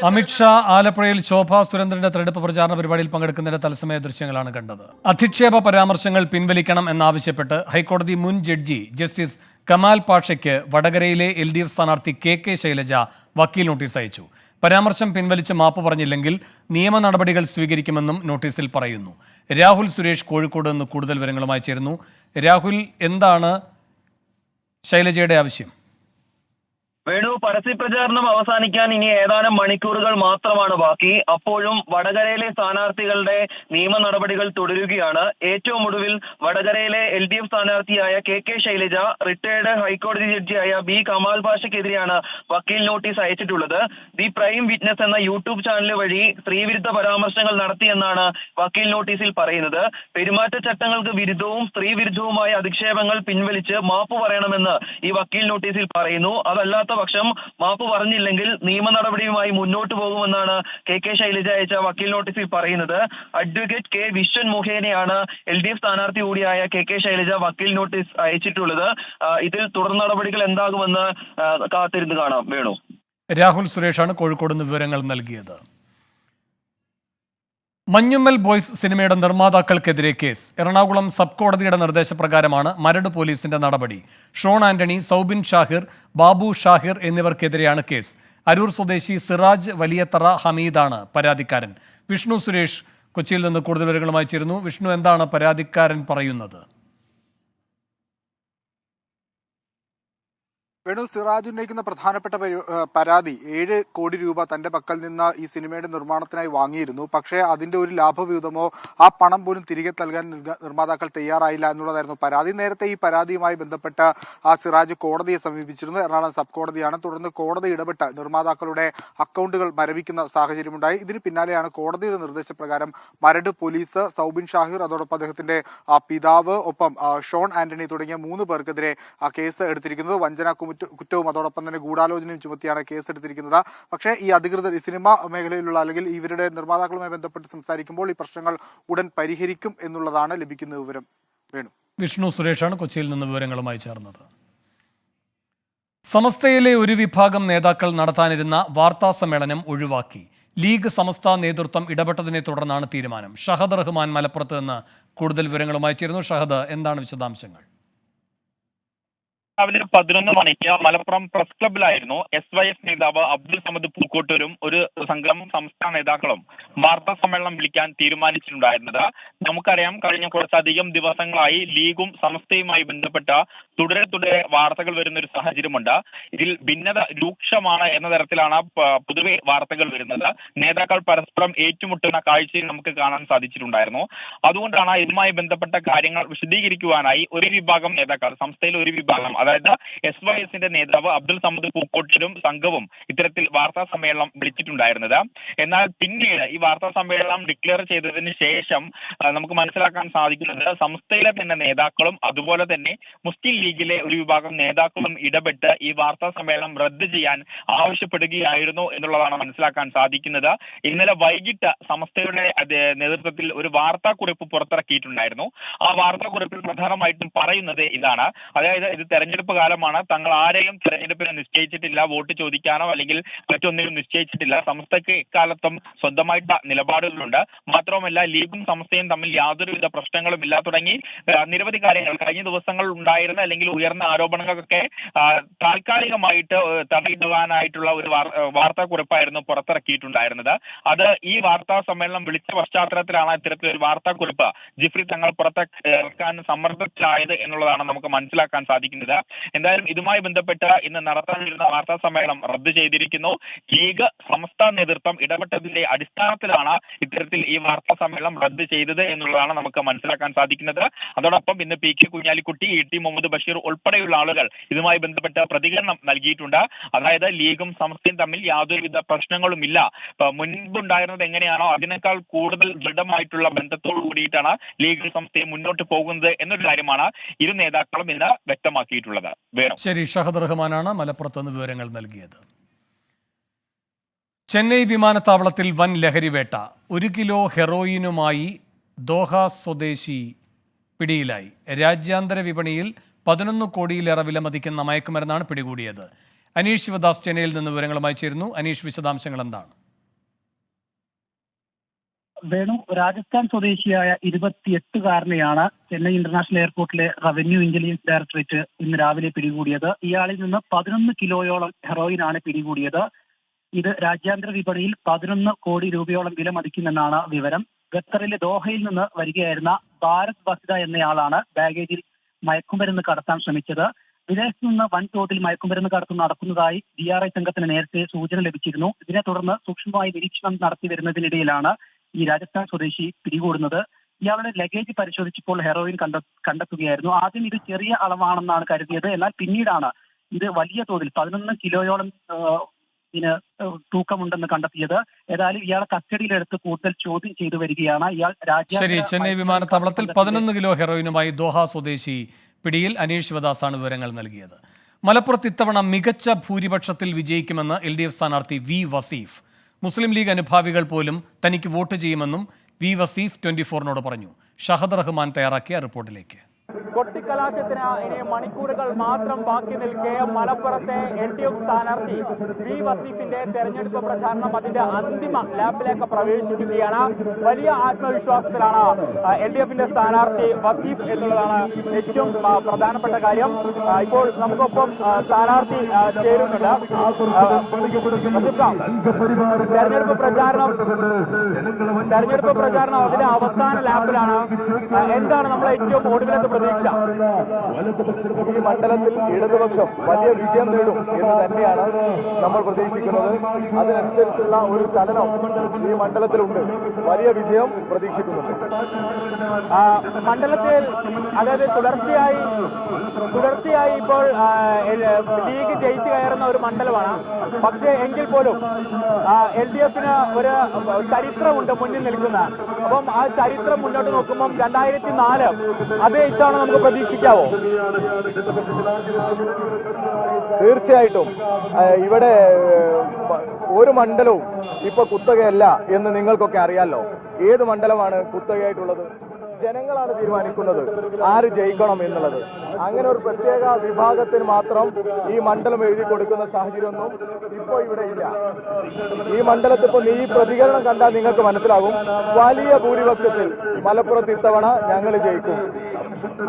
അമിത്ഷാ ആലപ്പുഴയിൽ ശോഭാ സുരേന്ദ്രന്റെ തെരഞ്ഞെടുപ്പ് പ്രചാരണ പരിപാടിയിൽ പങ്കെടുക്കുന്നതിന്റെ തത്സമയ ദൃശ്യങ്ങളാണ് കണ്ടത്. അധിക്ഷേപ പരാമർശങ്ങൾ പിൻവലിക്കണം എന്നാവശ്യപ്പെട്ട് ഹൈക്കോടതി മുൻ ജഡ്ജി ജസ്റ്റിസ് കമാൽ പാഷയ്ക്ക് വടകരയിലെ LDF സ്ഥാനാർത്ഥി KK ശൈലജ വക്കീൽ നോട്ടീസ് അയച്ചു. പരാമർശം പിൻവലിച്ച് മാപ്പ് പറഞ്ഞില്ലെങ്കിൽ നിയമ നടപടികൾ സ്വീകരിക്കുമെന്നും നോട്ടീസിൽ പറയുന്നു. രാഹുൽ സുരേഷ് കോഴിക്കോട് നിന്ന് കൂടുതൽ വിവരങ്ങളുമായി ചേരുന്നു. രാഹുൽ, എന്താണ് ശൈലജയുടെ ആവശ്യം? വേണു, പരസ്യപ്രചാരണം അവസാനിക്കാൻ ഇനി ഏതാനും മണിക്കൂറുകൾ മാത്രമാണ് ബാക്കി. അപ്പോഴും വടകരയിലെ സ്ഥാനാർത്ഥികളുടെ നിയമ നടപടികൾ തുടരുകയാണ്. ഏറ്റവും ഒടുവിൽ വടകരയിലെ LDF സ്ഥാനാർത്ഥിയായ KK ശൈലജ റിട്ടയർഡ് ഹൈക്കോടതി ജഡ്ജിയായ B കമാൽ പാഷയ്ക്കെതിരെയാണ് വക്കീൽ നോട്ടീസ് അയച്ചിട്ടുള്ളത്. ദി പ്രൈം വിറ്റ്നസ് എന്ന യൂട്യൂബ് ചാനൽ വഴി സ്ത്രീവിരുദ്ധ പരാമർശങ്ങൾ നടത്തിയെന്നാണ് വക്കീൽ നോട്ടീസിൽ പറയുന്നത്. പെരുമാറ്റച്ചട്ടങ്ങൾക്ക് വിരുദ്ധവും സ്ത്രീവിരുദ്ധവുമായ അധിക്ഷേപങ്ങൾ പിൻവലിച്ച് മാപ്പ് പറയണമെന്ന് ഈ വക്കീൽ നോട്ടീസിൽ പറയുന്നു. അതല്ലാത്ത പക്ഷം മാപ്പ് പറഞ്ഞില്ലെങ്കിൽ നിയമ നടപടിയുമായി മുന്നോട്ട് പോകുമെന്നാണ് KK ശൈലജ അയച്ച വക്കീൽ നോട്ടീസിൽ പറയുന്നത്. അഡ്വക്കേറ്റ് K വിശ്വൻ മുഖേനയാണ് LDF സ്ഥാനാർത്ഥി കൂടിയായ KK ശൈലജ വക്കീൽ നോട്ടീസ് അയച്ചിട്ടുള്ളത്. ഇതിൽ തുടർ നടപടികൾ എന്താകുമെന്ന് കാത്തിരുന്ന് കാണാം. വേണു, രാഹുൽ സുരേഷാണ് കോഴിക്കോട് നിന്ന് വിവരങ്ങൾ നൽകിയത്. മഞ്ഞുമ്മൽ ബോയ്സ് സിനിമയുടെ നിർമ്മാതാക്കൾക്കെതിരെ കേസ്. എറണാകുളം സബ് കോടതിയുടെ നിർദ്ദേശപ്രകാരമാണ് മരട് പോലീസിന്റെ നടപടി. ഷോൺ ആന്റണി, സൗബിൻ ഷാഹിർ, ബാബു ഷാഹിർ എന്നിവർക്കെതിരെയാണ് കേസ്. അരൂർ സ്വദേശി സിറാജ് വലിയത്തറ ഹമീദാണ് പരാതിക്കാരൻ. വിഷ്ണു സുരേഷ് കൊച്ചിയിൽ നിന്ന് കൂടുതൽ വിവരങ്ങളുമായി ചേരുന്നു. വിഷ്ണു, എന്താണ് പരാതിക്കാരൻ പറയുന്നത്? വേണു, സിറാജ് ഉന്നയിക്കുന്ന പ്രധാനപ്പെട്ട പരാതി 7 കോടി രൂപ തന്റെ പക്കൽ നിന്ന് ഈ സിനിമയുടെ നിർമ്മാണത്തിനായി വാങ്ങിയിരുന്നു. പക്ഷേ അതിന്റെ ഒരു ലാഭവിഹിതമോ ആ പണം പോലും തിരികെ നൽകാൻ നിർമ്മാതാക്കൾ തയ്യാറായില്ല എന്നുള്ളതായിരുന്നു പരാതി. നേരത്തെ ഈ പരാതിയുമായി ബന്ധപ്പെട്ട് സിറാജ് കോടതിയെ സമീപിച്ചിരുന്നു. എറണാകുളം സബ് കോടതിയാണ്. തുടർന്ന് കോടതി ഇടപെട്ട് നിർമ്മാതാക്കളുടെ അക്കൗണ്ടുകൾ മരവിക്കുന്ന സാഹചര്യമുണ്ടായി. ഇതിന് പിന്നാലെയാണ് കോടതിയുടെ നിർദ്ദേശപ്രകാരം മരട് പോലീസ് സൗബിൻ ഷാഹിർ, അതോടൊപ്പം അദ്ദേഹത്തിന്റെ പിതാവ്, ഒപ്പം ഷോൺ ആന്റണി തുടങ്ങിയ 3 പേർക്കെതിരെ കേസ് എടുത്തിരിക്കുന്നത്. വഞ്ചനാ കുറ്റവും അതോടൊപ്പം തന്നെ ഗൂഢാലോചനയും ചുമത്തിയാണ് കേസെടുത്തിരിക്കുന്നത്. പക്ഷേ ഈ അധികൃതർ ഈ സിനിമാ മേഖലയിലുള്ള അല്ലെങ്കിൽ ഇവരുടെ നിർമ്മാതാക്കളുമായി ബന്ധപ്പെട്ട് സംസാരിക്കുമ്പോൾ ഈ പ്രശ്നങ്ങൾ ഉടൻ പരിഹരിക്കും എന്നുള്ളതാണ് ലഭിക്കുന്ന വിവരം. വേണു. വിഷ്ണു സുരേഷാണ് കൊച്ചിയിൽ നിന്ന് വിവരങ്ങളുമായി ചേർന്നത്. സമസ്തയിലെ ഒരു വിഭാഗം നേതാക്കൾ നടത്താനിരുന്ന വാർത്താ സമ്മേളനം ഒഴിവാക്കി. ലീഗ് സമസ്ത നേതൃത്വം ഇടപെട്ടതിനെ തുടർന്നാണ് തീരുമാനം. ഷഹദ് റഹ്മാൻ മലപ്പുറത്ത് നിന്ന് കൂടുതൽ വിവരങ്ങളുമായി ചേരുന്നു. ഷഹദ്, എന്താണ് വിശദാംശങ്ങൾ? രാവിലെ 11 മണിക്ക് മലപ്പുറം പ്രസ് ക്ലബിലായിരുന്നു SYF നേതാവ് അബ്ദുൽ സമദ് പൂക്കോട്ടൂരും ഒരു സംഘം സംസ്ഥാന നേതാക്കളും വാർത്താ സമ്മേളനം വിളിക്കാൻ തീരുമാനിച്ചിട്ടുണ്ടായിരുന്നത്. നമുക്കറിയാം, കഴിഞ്ഞ കുറച്ചധികം ദിവസങ്ങളായി ലീഗും സമസ്തയുമായി ബന്ധപ്പെട്ട തുടരെ വാർത്തകൾ വരുന്ന ഒരു സാഹചര്യമുണ്ട്. ഇതിൽ ഭിന്നത രൂക്ഷമാണ് എന്ന തരത്തിലാണ് പൊതുവെ വാർത്തകൾ വരുന്നത്. നേതാക്കൾ പരസ്പരം ഏറ്റുമുട്ടുന്ന കാഴ്ചയിൽ നമുക്ക് കാണാൻ സാധിച്ചിട്ടുണ്ടായിരുന്നു. അതുകൊണ്ടാണ് ഇതുമായി ബന്ധപ്പെട്ട കാര്യങ്ങൾ വിശദീകരിക്കുവാനായി ഒരു വിഭാഗം നേതാക്കൾ, സംസ്ഥയിൽ ഒരു വിഭാഗം, അതായത് SYSന്റെ നേതാവ് അബ്ദുൽ സമദ് പൂക്കോട്ടൂരും സംഘവും ഇത്തരത്തിൽ വാർത്താ സമ്മേളനം വിളിച്ചിട്ടുണ്ടായിരുന്നത്. എന്നാൽ പിന്നീട് ഈ വാർത്താ സമ്മേളനം ഡിക്ലെയർ ചെയ്തതിന് ശേഷം നമുക്ക് മനസ്സിലാക്കാൻ സാധിക്കുന്നത് സംസ്ഥയിലെ തന്നെ നേതാക്കളും അതുപോലെ തന്നെ മുസ്ലിം ലീഗിലെ ഒരു വിഭാഗം നേതാക്കളും ഇടപെട്ട് ഈ വാർത്താ സമ്മേളനം റദ്ദ് ചെയ്യാൻ ആവശ്യപ്പെടുകയായിരുന്നു എന്നുള്ളതാണ് മനസ്സിലാക്കാൻ സാധിക്കുന്നത്. ഇന്നലെ വൈകിട്ട് സമസ്തയുടെ നേതൃത്വത്തിൽ ഒരു വാർത്താക്കുറിപ്പ് പുറത്തിറക്കിയിട്ടുണ്ടായിരുന്നു. ആ വാർത്താക്കുറിപ്പിൽ പ്രധാനമായിട്ടും പറയുന്നത് ഇതാണ്, അതായത് ഇത് തെരഞ്ഞെടുപ്പ് കാലമാണ്, തങ്ങൾ ആരെയും തെരഞ്ഞെടുപ്പിന് നിശ്ചയിച്ചിട്ടില്ല, വോട്ട് ചോദിക്കാനോ അല്ലെങ്കിൽ മറ്റൊന്നിനും നിശ്ചയിച്ചിട്ടില്ല. സമസ്തയ്ക്ക് ഇക്കാലത്തും സ്വന്തമായിട്ട് നിലപാടുകളുണ്ട്. മാത്രവുമല്ല, ലീഗും സമസ്തയും തമ്മിൽ യാതൊരുവിധ പ്രശ്നങ്ങളും ഇല്ല തുടങ്ങി നിരവധി കാര്യങ്ങൾ കഴിഞ്ഞ ദിവസങ്ങൾ ഉണ്ടായിരുന്ന അല്ലെങ്കിൽ ഉയർന്ന ആരോപണങ്ങൾക്കൊക്കെ താൽക്കാലികമായിട്ട് തടയിടുവാനായിട്ടുള്ള ഒരു വാർത്താക്കുറിപ്പായിരുന്നു പുറത്തിറക്കിയിട്ടുണ്ടായിരുന്നത്. അത് ഈ വാർത്താ സമ്മേളനം വിളിച്ച പശ്ചാത്തലത്തിലാണ് ഇത്തരത്തിലൊരു വാർത്താക്കുറിപ്പ് ജിഫ്രി തങ്ങൾ പുറത്തിറക്കാൻ സമ്മർദ്ദത്തിലായത് എന്നുള്ളതാണ് നമുക്ക് മനസ്സിലാക്കാൻ സാധിക്കുന്നത്. എന്തായാലും ഇതുമായി ബന്ധപ്പെട്ട് ഇന്ന് നടത്താനിരുന്ന വാർത്താ സമ്മേളനം റദ്ദ് ചെയ്തിരിക്കുന്നു. ലീഗ് സമസ്ത നേതൃത്വം ഇടപെട്ടതിന്റെ അടിസ്ഥാനത്തിലാണ് ഇത്തരത്തിൽ ഈ വാർത്താ സമ്മേളനം റദ്ദ് ചെയ്തത് എന്നുള്ളതാണ് നമുക്ക് മനസ്സിലാക്കാൻ സാധിക്കുന്നത്. അതോടൊപ്പം ഇന്ന് PK കുഞ്ഞാലിക്കുട്ടി, ET മുഹമ്മദ് ബഷീർ ഉൾപ്പെടെയുള്ള ആളുകൾ ഇതുമായി ബന്ധപ്പെട്ട പ്രതികരണം നൽകിയിട്ടുണ്ട്. അതായത് ലീഗും സമസ്തയും തമ്മിൽ യാതൊരുവിധ പ്രശ്നങ്ങളുമില്ല, മുൻപുണ്ടായിരുന്നത് എങ്ങനെയാണോ അതിനേക്കാൾ കൂടുതൽ ദൃഢമായിട്ടുള്ള ബന്ധത്തോടു കൂടിയിട്ടാണ് ലീഗും സമസ്തയും മുന്നോട്ട് പോകുന്നത് എന്നൊരു കാര്യമാണ് ഇരു നേതാക്കളും ഇന്ന് വ്യക്തമാക്കിയിട്ടുള്ളത്. ശരി, ഷഹദ് റഹ്മാനാണ് മലപ്പുറത്ത് നിന്ന് വിവരങ്ങൾ നൽകിയത്. ചെന്നൈ വിമാനത്താവളത്തിൽ വൻ ലഹരിവേട്ട. 1 കിലോ ഹെറോയിനുമായി ദോഹ സ്വദേശി പിടിയിലായി. രാജ്യാന്തര വിപണിയിൽ 11 കോടിയിലേറെ വിലമതിക്കുന്ന മയക്കുമരുന്നാണ് പിടികൂടിയത്. അനീഷ് ശിവദാസ് ചെന്നൈയിൽ നിന്ന് വിവരങ്ങളുമായി ചേരുന്നു. അനീഷ്, വിശദാംശങ്ങൾ എന്താണ്? വേണു, രാജസ്ഥാൻ സ്വദേശിയായ 28-കാരനെയാണ് ചെന്നൈ ഇന്റർനാഷണൽ എയർപോർട്ടിലെ റവന്യൂ ഇന്റലിജൻസ് ഡയറക്ടറേറ്റ് ഇന്ന് രാവിലെ പിടികൂടിയത്. ഇയാളിൽ നിന്ന് 11 കിലോയോളം ഹെറോയിനാണ് പിടികൂടിയത്. ഇത് രാജ്യാന്തര വിപണിയിൽ 11 കോടി രൂപയോളം വില മതിക്കുമെന്നാണ് വിവരം. ഖത്തറിലെ ദോഹയിൽ നിന്ന് വരികയായിരുന്ന ഭാരത് ബസ്ത എന്നയാളാണ് ബാഗേജിൽ മയക്കുമരുന്ന് കടത്താൻ ശ്രമിച്ചത്. വിദേശത്ത് നിന്ന് വൻതോതിൽ മയക്കുമരുന്ന് കടത്ത് നടക്കുന്നതായി DRI സംഘത്തിന് നേരത്തെ സൂചന ലഭിച്ചിരുന്നു. ഇതിനെ തുടർന്ന് സൂക്ഷ്മമായി നിരീക്ഷണം നടത്തി വരുന്നതിനിടയിലാണ് ഈ രാജസ്ഥാൻ സ്വദേശി പിടികൂടുന്നത്. ഇയാളുടെ ലഗേജ് പരിശോധിച്ചപ്പോൾ ഹെറോയിൻ കണ്ടെത്തുകയായിരുന്നു. ആദ്യം ഇത് ചെറിയ അളവാണെന്നാണ് കരുതിയത്. എന്നാൽ പിന്നീടാണ് ഇത് വലിയ തോതിൽ 11 കിലോയോളം തൂക്കമുണ്ടെന്ന് കണ്ടെത്തിയത്. ഏതായാലും ഇയാളെ കസ്റ്റഡിയിലെടുത്ത് കൂടുതൽ ചോദ്യം ചെയ്തു വരികയാണ്. ഇയാൾ ശരി, ചെന്നൈ വിമാനത്താവളത്തിൽ 11 കിലോ ഹെറോയിനുമായി ദോഹ സ്വദേശി പിടിയിൽ. അനീഷ് ശിവദാസാണ് വിവരങ്ങൾ നൽകിയത്. മലപ്പുറത്ത് ഇത്തവണ മികച്ച ഭൂരിപക്ഷത്തിൽ വിജയിക്കുമെന്ന് LDF സ്ഥാനാർത്ഥി V വസീഫ്. മുസ്ലിം ലീഗ് അനുഭാവികൾ പോലും തനിക്ക് വോട്ട് ചെയ്യുമെന്നും V വസീഫ് 24-നോട് പറഞ്ഞു. ഷഹദ് റഹ്മാൻ തയ്യാറാക്കിയ റിപ്പോർട്ടിലേക്ക്. കൊട്ടിക്കലാശത്തിന് ഇനി മണിക്കൂറുകൾ മാത്രം ബാക്കി നിൽക്കെ മലപ്പുറത്തെ LDF സ്ഥാനാർത്ഥി V വസീഫിന്റെ തെരഞ്ഞെടുപ്പ് പ്രചാരണം അതിന്റെ അന്തിമ ലാപ്പിലേക്ക് പ്രവേശിക്കുകയാണ്. വലിയ ആത്മവിശ്വാസത്തിലാണ് LDFന്റെ സ്ഥാനാർത്ഥി വസീഫ് എന്നുള്ളതാണ് ഏറ്റവും പ്രധാനപ്പെട്ട കാര്യം. ഇപ്പോൾ നമുക്കൊപ്പം സ്ഥാനാർത്ഥി ചേരുന്നുണ്ട്. തെരഞ്ഞെടുപ്പ് പ്രചാരണം അതിന്റെ അവസാന ലാപ്പിലാണ്. എന്താണ് നമ്മൾ ഏറ്റവും ഒടുവിലത്തെ പ്രതീക്ഷ? ഈ മണ്ഡലത്തിൽ ഇടതുപക്ഷം വലിയ വിജയം നേടും എന്ന് തന്നെയാണ് നമ്മൾ പ്രതീക്ഷിക്കുന്നത്. അതിനനുസരിച്ചുള്ള ഒരു ചലനം ഈ മണ്ഡലത്തിലുണ്ട്. വലിയ വിജയം പ്രതീക്ഷിക്കുന്നുണ്ട്. മണ്ഡലത്തിൽ അതായത് തുടർച്ചയായി ഇപ്പോൾ ലീഗ് ജയിച്ചു കയറുന്ന ഒരു മണ്ഡലമാണ്. പക്ഷേ എങ്കിൽ പോലും LDFന് ഒരു ചരിത്രമുണ്ട് മുന്നിൽ നിൽക്കുന്ന. അപ്പം ആ ചരിത്രം മുന്നോട്ട് നോക്കുമ്പോൾ 2004 അതേ ഇത്തവണ നമുക്ക് പ്രതീക്ഷിക്കാം. പ്രതീക്ഷിക്കാവോ? തീർച്ചയായിട്ടും ഇവിടെ ഒരു മണ്ഡലവും ഇപ്പൊ കുത്തകയല്ല എന്ന് നിങ്ങൾക്കൊക്കെ അറിയാലോ. ഏത് മണ്ഡലമാണ് കുത്തകയായിട്ടുള്ളത്? ജനങ്ങളാണ് തീരുമാനിക്കുന്നത് ആര് ജയിക്കണം എന്നുള്ളത്. അങ്ങനെ ഒരു പ്രത്യേക വിഭാഗത്തിന് മാത്രം ഈ മണ്ഡലം എഴുതി കൊടുക്കുന്ന സാഹചര്യമൊന്നും ഇപ്പോൾ ഇവിടെ ഇല്ല. ഈ മണ്ഡലത്തിൽ ഇപ്പോൾ ഈ പ്രതികരണം കണ്ടാൽ നിങ്ങൾക്ക് മനസ്സിലാകും, വലിയ ഭൂരിപക്ഷത്തിൽ മലപ്പുറത്ത് ഇത്തവണ ഞങ്ങൾ ജയിക്കും.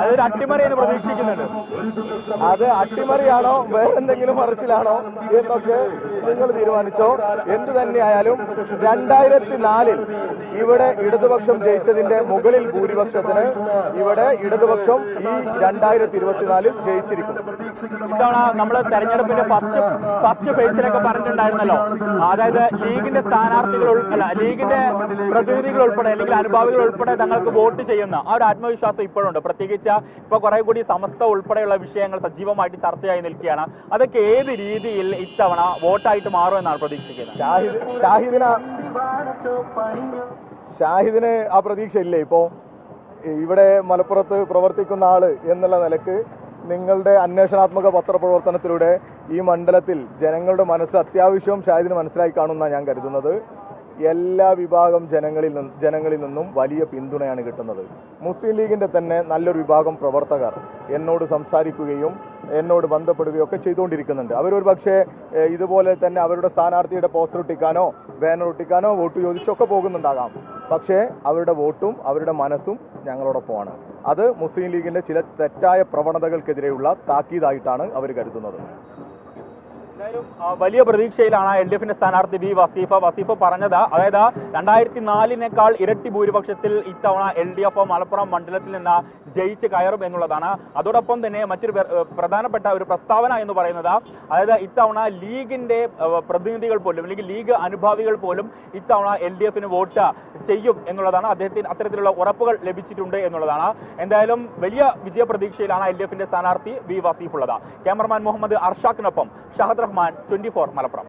അതൊരു അട്ടിമറിയെന്ന് പ്രതീക്ഷിക്കുന്നുണ്ട്. അത് അട്ടിമറിയാണോ വേറെന്തെങ്കിലും മറിച്ചിലാണോ എന്നൊക്കെ നിങ്ങൾ തീരുമാനിച്ചോ. എന്തു തന്നെയായാലും 2004 ഇവിടെ ഇടതുപക്ഷം ജയിച്ചതിന്റെ മുകളിൽ ഭൂരിപക്ഷത്തിന് ഇവിടെ ഇടതുപക്ഷം ഈ 2024 ജയിച്ചിരിക്കും. ഇത്തവണ നമ്മൾ തെരഞ്ഞെടുപ്പിന്റെ ഫസ്റ്റ് ഫേസിലൊക്കെ പറഞ്ഞിട്ടുണ്ടായിരുന്നല്ലോ, അതായത് ലീഗിന്റെ സ്ഥാനാർത്ഥികൾ ലീഗിന്റെ പ്രതിനിധികൾ ഉൾപ്പെടെ അല്ലെങ്കിൽ അനുഭാവികൾ ഉൾപ്പെടെ തങ്ങൾക്ക് വോട്ട് ചെയ്യുന്ന ആ ഒരു ആത്മവിശ്വാസം ഇപ്പോഴുണ്ട്. പ്രത്യേകിച്ച് ഇപ്പൊ കുറെ കൂടി സമസ്ത ഉൾപ്പെടെയുള്ള വിഷയങ്ങൾ സജീവമായിട്ട് ചർച്ചയായി നിൽക്കുകയാണ്. അതൊക്കെ ഏത് രീതിയിൽ ഇത്തവണ വോട്ടായിട്ട് മാറുമെന്നാണ് പ്രതീക്ഷിക്കുന്നത്? ഷാഹിദിന് ആ പ്രതീക്ഷ ഇല്ലേ? ഇപ്പോ ഇവിടെ മലപ്പുറത്ത് പ്രവർത്തിക്കുന്ന ആള് എന്നുള്ള നിലക്ക് നിങ്ങളുടെ അന്വേഷണാത്മക പത്രപ്രവർത്തനത്തിലൂടെ ഈ മണ്ഡലത്തിൽ ജനങ്ങളുടെ മനസ്സ് അത്യാവശ്യം ഷാഹിദിന് മനസ്സിലായി കാണുമെന്നാണ് ഞാൻ കരുതുന്നത്. എല്ലാ വിഭാഗം ജനങ്ങളിൽ നിന്നും വലിയ പിന്തുണയാണ് കിട്ടുന്നത്. മുസ്ലിം ലീഗിന്റെ തന്നെ നല്ലൊരു വിഭാഗം പ്രവർത്തകർ എന്നോട് സംസാരിക്കുകയും എന്നോട് ബന്ധപ്പെടുകയും ഒക്കെ ചെയ്തുകൊണ്ടിരിക്കുന്നുണ്ട്. അവരൊരു പക്ഷേ ഇതുപോലെ തന്നെ അവരുടെ സ്ഥാനാർത്ഥിയുടെ പോസ്റ്റർ ഒട്ടിക്കാനോ ബാനർ ഒട്ടിക്കാനോ വോട്ട് ചോദിച്ചൊക്കെ പോകുന്നുണ്ടാകാം. പക്ഷേ അവരുടെ വോട്ടും അവരുടെ മനസ്സും ഞങ്ങളോടൊപ്പമാണ്. അത് മുസ്ലിം ലീഗിന്റെ ചില തെറ്റായ പ്രവണതകൾക്കെതിരെയുള്ള താക്കീതായിട്ടാണ് അവർ കരുതുന്നത്. എന്തായാലും വലിയ പ്രതീക്ഷയിലാണ് LDF സ്ഥാനാർത്ഥി വി വസീഫ പറഞ്ഞത്. അതായത് 2004 ഇരട്ടി ഭൂരിപക്ഷത്തിൽ ഇത്തവണ LDF മലപ്പുറം മണ്ഡലത്തിൽ നിന്ന് ജയിച്ച് കയറും എന്നുള്ളതാണ്. അതോടൊപ്പം തന്നെ മറ്റൊരു പ്രധാനപ്പെട്ട ഒരു പ്രസ്താവന എന്ന് പറയുന്നത്, അതായത് ഇത്തവണ ലീഗിന്റെ പ്രതിനിധികൾ പോലും അല്ലെങ്കിൽ ലീഗ് അനുഭാവികൾ പോലും ഇത്തവണ LDF വോട്ട് ചെയ്യും എന്നുള്ളതാണ്. അദ്ദേഹത്തിന് അത്തരത്തിലുള്ള ഉറപ്പുകൾ ലഭിച്ചിട്ടുണ്ട് എന്നുള്ളതാണ്. എന്തായാലും വലിയ വിജയ പ്രതീക്ഷയിലാണ് LDF സ്ഥാനാർത്ഥി വി വസീഫ് ഉള്ളത്. ക്യാമറമാൻ മുഹമ്മദ് അർഷാഖിനൊപ്പം ഷഹദ് റഹ്മാൻ, 24 മലപ്പുറം.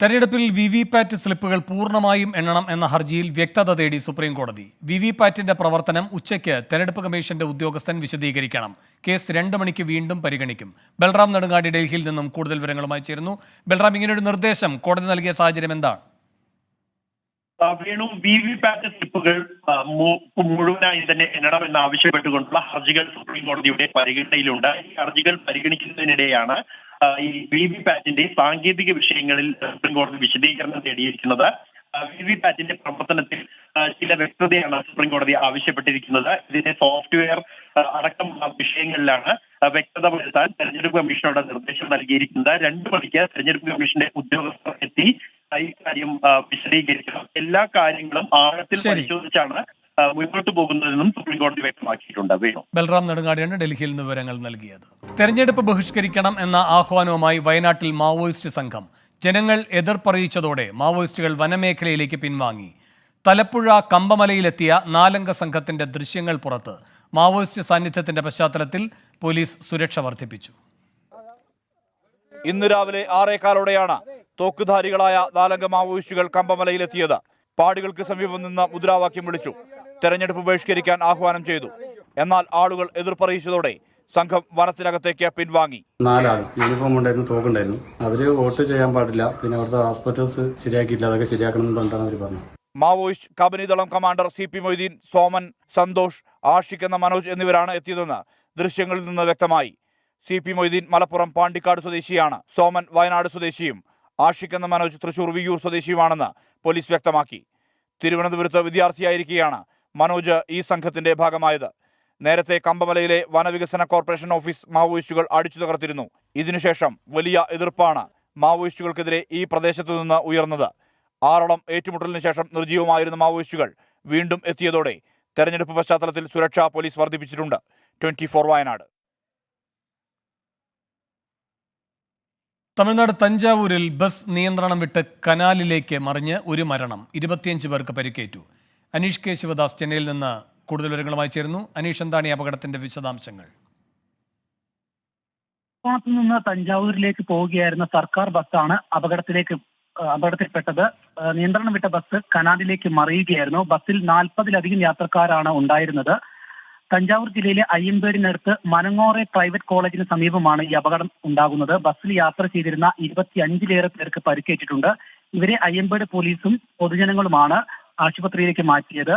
തെരഞ്ഞെടുപ്പിൽ VVPAT സ്ലിപ്പുകൾ പൂർണ്ണമായും എണ്ണണം എന്ന ഹർജിയിൽ വ്യക്തത തേടി സുപ്രീം കോടതി. VVPATന്റെ പ്രവർത്തനം ഉച്ചയ്ക്ക് തെരഞ്ഞെടുപ്പ് കമ്മീഷന്റെ ഉദ്യോഗസ്ഥൻ വിശദീകരിക്കണം. കേസ് 2 മണിക്ക് വീണ്ടും പരിഗണിക്കും. ബൽറാം നെടുങ്ങാടി ഡൽഹിയിൽ നിന്നും കൂടുതൽ വിവരങ്ങളുമായി ചേരുന്നു. ബൽറാം, ഇങ്ങനെയൊരു നിർദ്ദേശം കോടതി നൽകിയ സാഹചര്യം എന്താണ്? വേണു, VVPAT സ്ലിപ്പുകൾ മുഴുവനായി തന്നെ എണ്ണണമെന്ന് ആവശ്യപ്പെട്ടുകൊണ്ടുള്ള ഹർജികൾ സുപ്രീം കോടതിയുടെ പരിഗണനയിലുണ്ട്. ഈ ഹർജികൾ പരിഗണിക്കുന്നതിനിടെയാണ് ഈ VVPATന്റെ സാങ്കേതിക വിഷയങ്ങളിൽ സുപ്രീം കോടതി വിശദീകരണം തേടിയിരിക്കുന്നത്. VVPATന്റെ പ്രവർത്തനത്തിൽ ചില വ്യക്തതയാണ് സുപ്രീം കോടതി ആവശ്യപ്പെട്ടിരിക്കുന്നത്. ഇതിന്റെ സോഫ്റ്റ്വെയർ അടക്കമുള്ള വിഷയങ്ങളിലാണ് വ്യക്തത വരുത്താൻ തെരഞ്ഞെടുപ്പ് കമ്മീഷനോട് നിർദ്ദേശം നൽകിയിരിക്കുന്നത്. 2 മണിക്ക് തെരഞ്ഞെടുപ്പ് കമ്മീഷന്റെ ഉദ്യോഗസ്ഥർ എത്തി ഈ കാര്യം വിശദീകരിക്കണം. എല്ലാ കാര്യങ്ങളും ആഴത്തിൽ പരിശോധിച്ചാണ് മുന്നോട്ട് പോകുന്നതെന്നും സുപ്രീം കോടതി വ്യക്തമാക്കിയിട്ടുണ്ട്. വേണു, ബൽറാം നെടുങ്ങാടിയാണ് ഡൽഹിയിൽ നിന്ന് വിവരങ്ങൾ നൽകിയത്. തെരഞ്ഞെടുപ്പ് ബഹിഷ്കരിക്കണം എന്ന ആഹ്വാനവുമായി വയനാട്ടിൽ മാവോയിസ്റ്റ് സംഘം. ജനങ്ങൾ എതിർപ്പറിയിച്ചതോടെ മാവോയിസ്റ്റുകൾ വനമേഖലയിലേക്ക് പിൻവാങ്ങി. തലപ്പുഴ കമ്പമലയിലെത്തിയ 4-അംഗ സംഘത്തിന്റെ ദൃശ്യങ്ങൾ പുറത്ത്. മാവോയിസ്റ്റ് സാന്നിധ്യത്തിന്റെ പശ്ചാത്തലത്തിൽ പോലീസ് സുരക്ഷ വർദ്ധിപ്പിച്ചു. ഇന്ന് രാവിലെ 6:15 തോക്കുധാരികളായ 4-അംഗ മാവോയിസ്റ്റുകൾ കമ്പമലയിലെത്തിയത്. പാടികൾക്ക് സമീപം നിന്ന് മുദ്രാവാക്യം വിളിച്ചു. തെരഞ്ഞെടുപ്പ് ബഹിഷ്കരിക്കാൻ ആഹ്വാനം ചെയ്തു. എന്നാൽ ആളുകൾ എതിർപ്പറിയിച്ചതോടെ സംഘം വനത്തിനകത്തേക്ക് പിൻവാങ്ങി. 4 ആൾ യൂണിഫോം ഉണ്ടായിരുന്നു, തോക്കുണ്ടായിരുന്നു. അവര് വോട്ട് ചെയ്യാൻ പാടില്ല, പിന്നെ അവിടുത്തെ ഹോസ്പിറ്റൽസ് ശരിയാക്കിയില്ല, അതൊക്കെ ശരിയാക്കണം എന്നുകൊണ്ടാണ് അവർ പറഞ്ഞത്. Maoist Kabanidalam commander CP Moideen, Soman, Santhosh, Ashiq എന്ന മനോജ് എന്നിവരാണ് എത്തിയതെന്ന് ദൃശ്യങ്ങളിൽ നിന്ന് വ്യക്തമായി. CP മൊയ്തീൻ മലപ്പുറം പാണ്ടിക്കാട് സ്വദേശിയാണ്. സോമൻ വയനാട് സ്വദേശിയും ആഷിഖ് എന്ന മനോജ് തൃശൂർ വിയ്യൂർ സ്വദേശിയുമാണെന്ന് പോലീസ് വ്യക്തമാക്കി. തിരുവനന്തപുരത്ത് വിദ്യാർത്ഥിയായിരിക്കെയാണ് മനോജ് ഈ സംഘത്തിന്റെ ഭാഗമായത്. നേരത്തെ കമ്പമലയിലെ വനവികസന കോർപ്പറേഷൻ ഓഫീസ് മാവോയിസ്റ്റുകൾ അടിച്ചു തകർത്തിരുന്നു. ഇതിനുശേഷം വലിയ എതിർപ്പാണ് മാവോയിസ്റ്റുകൾക്കെതിരെ ഈ പ്രദേശത്തു നിന്ന് ഉയർന്നത്. 6 ഏറ്റുമുട്ടലിന് ശേഷം നിർജ്ജീവമായിരുന്ന മാവോയിസ്റ്റുകൾ വീണ്ടും എത്തിയതോടെ തെരഞ്ഞെടുപ്പ് പശ്ചാത്തലത്തിൽ സുരക്ഷ പോലീസ് വർദ്ധിപ്പിച്ചിട്ടുണ്ട്. 24 വയനാട്. തമിഴ്നാട് തഞ്ചാവൂരിൽ ബസ് നിയന്ത്രണം വിട്ട് കനാലിലേക്ക് മറിഞ്ഞ് ഒരു മരണം, 25 പേർക്ക് പരിക്കേറ്റു. അനീഷ് കെ ശിവദാസ് ചെന്നൈയിൽ നിന്ന് കൂടുതൽ വിവരങ്ങളുമായി ചേരുന്നു. അനീഷ്, എന്താണ് ഈ അപകടത്തിന്റെ വിശദാംശങ്ങൾ? നിന്ന് തഞ്ചാവൂരിലേക്ക് പോവുകയായിരുന്ന സർക്കാർ ബസ്സാണ് അപകടത്തിൽപ്പെട്ടത്. നിയന്ത്രണം വിട്ട ബസ് കനാലിലേക്ക് മറിയുകയായിരുന്നു. ബസ്സിൽ 40-ലധികം യാത്രക്കാരാണ് ഉണ്ടായിരുന്നത്. തഞ്ചാവൂർ ജില്ലയിലെ അയ്യമ്പേടിനടുത്ത് മനങ്ങോറെ പ്രൈവറ്റ് കോളേജിന് സമീപമാണ് ഈ അപകടം ഉണ്ടാകുന്നത്. ബസ്സിൽ യാത്ര ചെയ്തിരുന്ന 25-ലേറെ പേർക്ക് പരിക്കേറ്റിട്ടുണ്ട്. ഇവരെ അയ്യമ്പേട് പോലീസും പൊതുജനങ്ങളുമാണ് ആശുപത്രിയിലേക്ക് മാറ്റിയത്.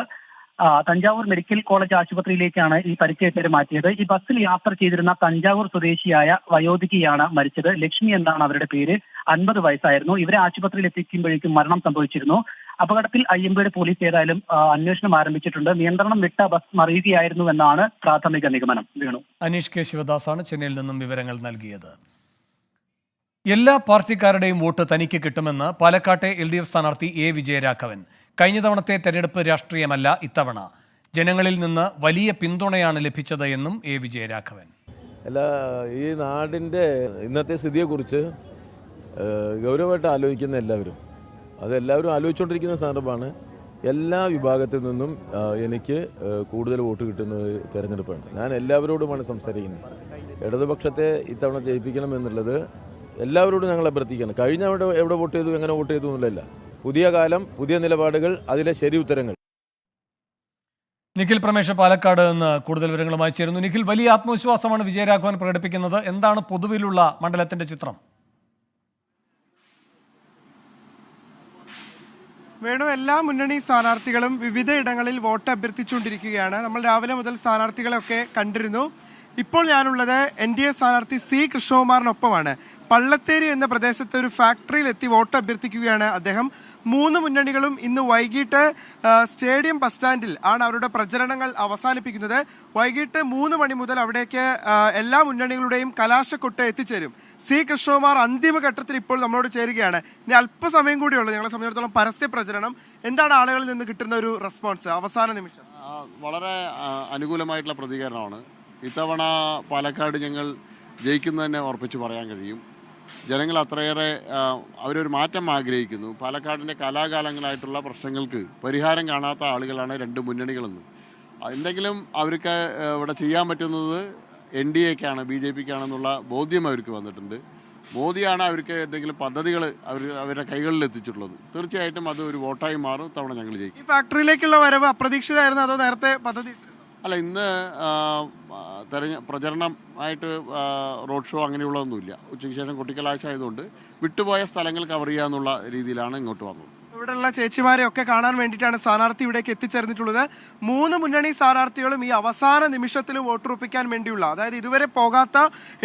തഞ്ചാവൂർ മെഡിക്കൽ കോളേജ് ആശുപത്രിയിലേക്കാണ് ഈ പരിക്കേറ്റവരെ മാറ്റിയത്. ഈ ബസ്സിൽ യാത്ര ചെയ്തിരുന്ന തഞ്ചാവൂർ സ്വദേശിയായ വയോധികയാണ് മരിച്ചത്. ലക്ഷ്മി എന്നാണ് അവരുടെ പേര്. 50 വയസ്സായിരുന്നു. ഇവരെ ആശുപത്രിയിൽ എത്തിക്കുമ്പോഴേക്കും മരണം സംഭവിച്ചിരുന്നു. അപകടത്തിൽ അയ്യമ്പേട് പോലീസ് ഏതായാലും അന്വേഷണം ആരംഭിച്ചിട്ടുണ്ട്. നിയന്ത്രണം വിട്ട ബസ് മറിയുകയായിരുന്നുവെന്നാണ് പ്രാഥമിക നിഗമനം. വേണു. അനീഷ് കെ ശിവദാസാണ് ചെന്നൈയിൽ നിന്നും വിവരങ്ങൾ നൽകിയത്. എല്ലാ പാർട്ടിക്കാരുടെയും വോട്ട് തനിക്ക് കിട്ടുമെന്ന് പാലക്കാട്ടെ LDF സ്ഥാനാർത്ഥി A. വിജയരാഘവൻ. കഴിഞ്ഞ തവണത്തെ തെരഞ്ഞെടുപ്പ് രാഷ്ട്രീയമല്ല ഇത്തവണ, ജനങ്ങളിൽ നിന്ന് വലിയ പിന്തുണയാണ് ലഭിച്ചത് എന്നും A. വിജയരാഘവൻ. ഈ നാടിൻ്റെ ഇന്നത്തെ സ്ഥിതിയെക്കുറിച്ച് ഗൗരവമായിട്ട് ആലോചിക്കുന്ന അതെല്ലാവരും ആലോചിച്ചുകൊണ്ടിരിക്കുന്ന സന്ദർഭമാണ്. എല്ലാ വിഭാഗത്തിൽ നിന്നും എനിക്ക് കൂടുതൽ വോട്ട് കിട്ടുന്ന തെരഞ്ഞെടുപ്പാണ്. ഞാൻ എല്ലാവരോടുമാണ് സംസാരിക്കുന്നത്. ഇടതുപക്ഷത്തെ ഇത്തവണ ജയിപ്പിക്കണം എന്നുള്ളത് എല്ലാവരോടും ഞങ്ങൾ അഭ്യർത്ഥിക്കണം. കഴിഞ്ഞ എവിടെ വോട്ട് ചെയ്തു, എങ്ങനെ വോട്ട് ചെയ്തു എന്നുള്ളതല്ല. പുതിയ കാലം, പുതിയ നിലപാടുകൾ, അതിലെ ശരി ഉത്തരങ്ങൾ. നിഖിൽ പ്രമേഷ് പാലക്കാട് നിന്ന് കൂടുതൽ വിവരങ്ങളുമായി ചേരുന്നു. നിഖിൽ, വലിയ ആത്മവിശ്വാസമാണ് വിജയരാഘവൻ പ്രകടിപ്പിക്കുന്നത്. എന്താണ് പൊതുവിലുള്ള മണ്ഡലത്തിന്റെ ചിത്രം? വേണു, എല്ലാ മുന്നണി സ്ഥാനാർത്ഥികളും വിവിധ ഇടങ്ങളിൽ വോട്ട് അഭ്യർത്ഥിച്ചുകൊണ്ടിരിക്കുകയാണ്. നമ്മൾ രാവിലെ മുതൽ സ്ഥാനാർത്ഥികളെയൊക്കെ കണ്ടിരുന്നു. ഇപ്പോൾ ഞാനുള്ളത് NDA സ്ഥാനാർത്ഥി C. കൃഷ്ണകുമാറിനൊപ്പമാണ്. പള്ളത്തേരി എന്ന പ്രദേശത്തെ ഒരു ഫാക്ടറിയിൽ എത്തി വോട്ട് അഭ്യർത്ഥിക്കുകയാണ് അദ്ദേഹം. 3 മുന്നണികളും ഇന്ന് വൈകിട്ട് സ്റ്റേഡിയം ബസ് സ്റ്റാൻഡിൽ ആണ് അവരുടെ പ്രചരണങ്ങൾ അവസാനിപ്പിക്കുന്നത്. വൈകിട്ട് 3 മണി മുതൽ അവിടേക്ക് എല്ലാ മുന്നണികളുടെയും കലാശക്കൊട്ട് എത്തിച്ചേരും. C. കൃഷ്ണകുമാർ അന്തിമഘട്ടത്തിൽ ഇപ്പോൾ നമ്മളോട് ചേരുകയാണ്. ഇനി അല്പസമയം കൂടിയുള്ളൂ ഞങ്ങളെ സംബന്ധിച്ചിടത്തോളം പരസ്യ പ്രചരണം. എന്താണ് ആളുകളിൽ നിന്ന് കിട്ടുന്ന ഒരു റെസ്പോൺസ് അവസാന നിമിഷം? വളരെ അനുകൂലമായിട്ടുള്ള പ്രതികരണമാണ്. ഇത്തവണ പാലക്കാട് ഞങ്ങൾ ജയിക്കുന്നതന്നെ ഉറപ്പിച്ച് പറയാൻ കഴിയും. ജനങ്ങൾ അത്രയേറെ അവരൊരു മാറ്റം ആഗ്രഹിക്കുന്നു. പാലക്കാടിൻ്റെ കാലാകാലങ്ങളായിട്ടുള്ള പ്രശ്നങ്ങൾക്ക് പരിഹാരം കാണാത്ത ആളുകളാണ് 2 മുന്നണികളെന്ന്. എന്തെങ്കിലും അവർക്ക് ഇവിടെ ചെയ്യാൻ പറ്റുന്നത് NDAക്കാണ്, BJPക്കാണെന്നുള്ള ബോധ്യം അവർക്ക് വന്നിട്ടുണ്ട്. മോദിയാണ് അവർക്ക് എന്തെങ്കിലും പദ്ധതികൾ അവരുടെ കൈകളിൽ എത്തിച്ചിട്ടുള്ളത്. തീർച്ചയായിട്ടും അത് ഒരു വോട്ടായി മാറും. തവണ ഞങ്ങൾ ജയിക്കും. ഈ ഫാക്ടറിയിലേക്കുള്ള വരവ് അപ്രതീക്ഷിതമായിരുന്നു അതോ നേരത്തെ പദ്ധതി? അല്ല, ഇന്ന് പ്രചരണമായിട്ട് റോഡ് ഷോ അങ്ങനെയുള്ളതൊന്നുമില്ല. ഉച്ചയ്ക്ക് ശേഷം കൊട്ടിക്കലാശമായതുകൊണ്ട് വിട്ടുപോയ സ്ഥലങ്ങൾ കവർ ചെയ്യാന്നുള്ള രീതിയിലാണ് ഇങ്ങോട്ട് വന്നത്. ഇവിടെയുള്ള ചേച്ചിമാരെ ഒക്കെ കാണാൻ വേണ്ടിയിട്ടാണ് സ്ഥാനാർത്ഥി ഇവിടേക്ക് എത്തിച്ചേർന്നിട്ടുള്ളത്. 3 മുന്നണി സ്ഥാനാർത്ഥികളും ഈ അവസാന നിമിഷത്തിൽ വോട്ടുറപ്പിക്കാൻ വേണ്ടിയുള്ള, അതായത് ഇതുവരെ പോകാത്ത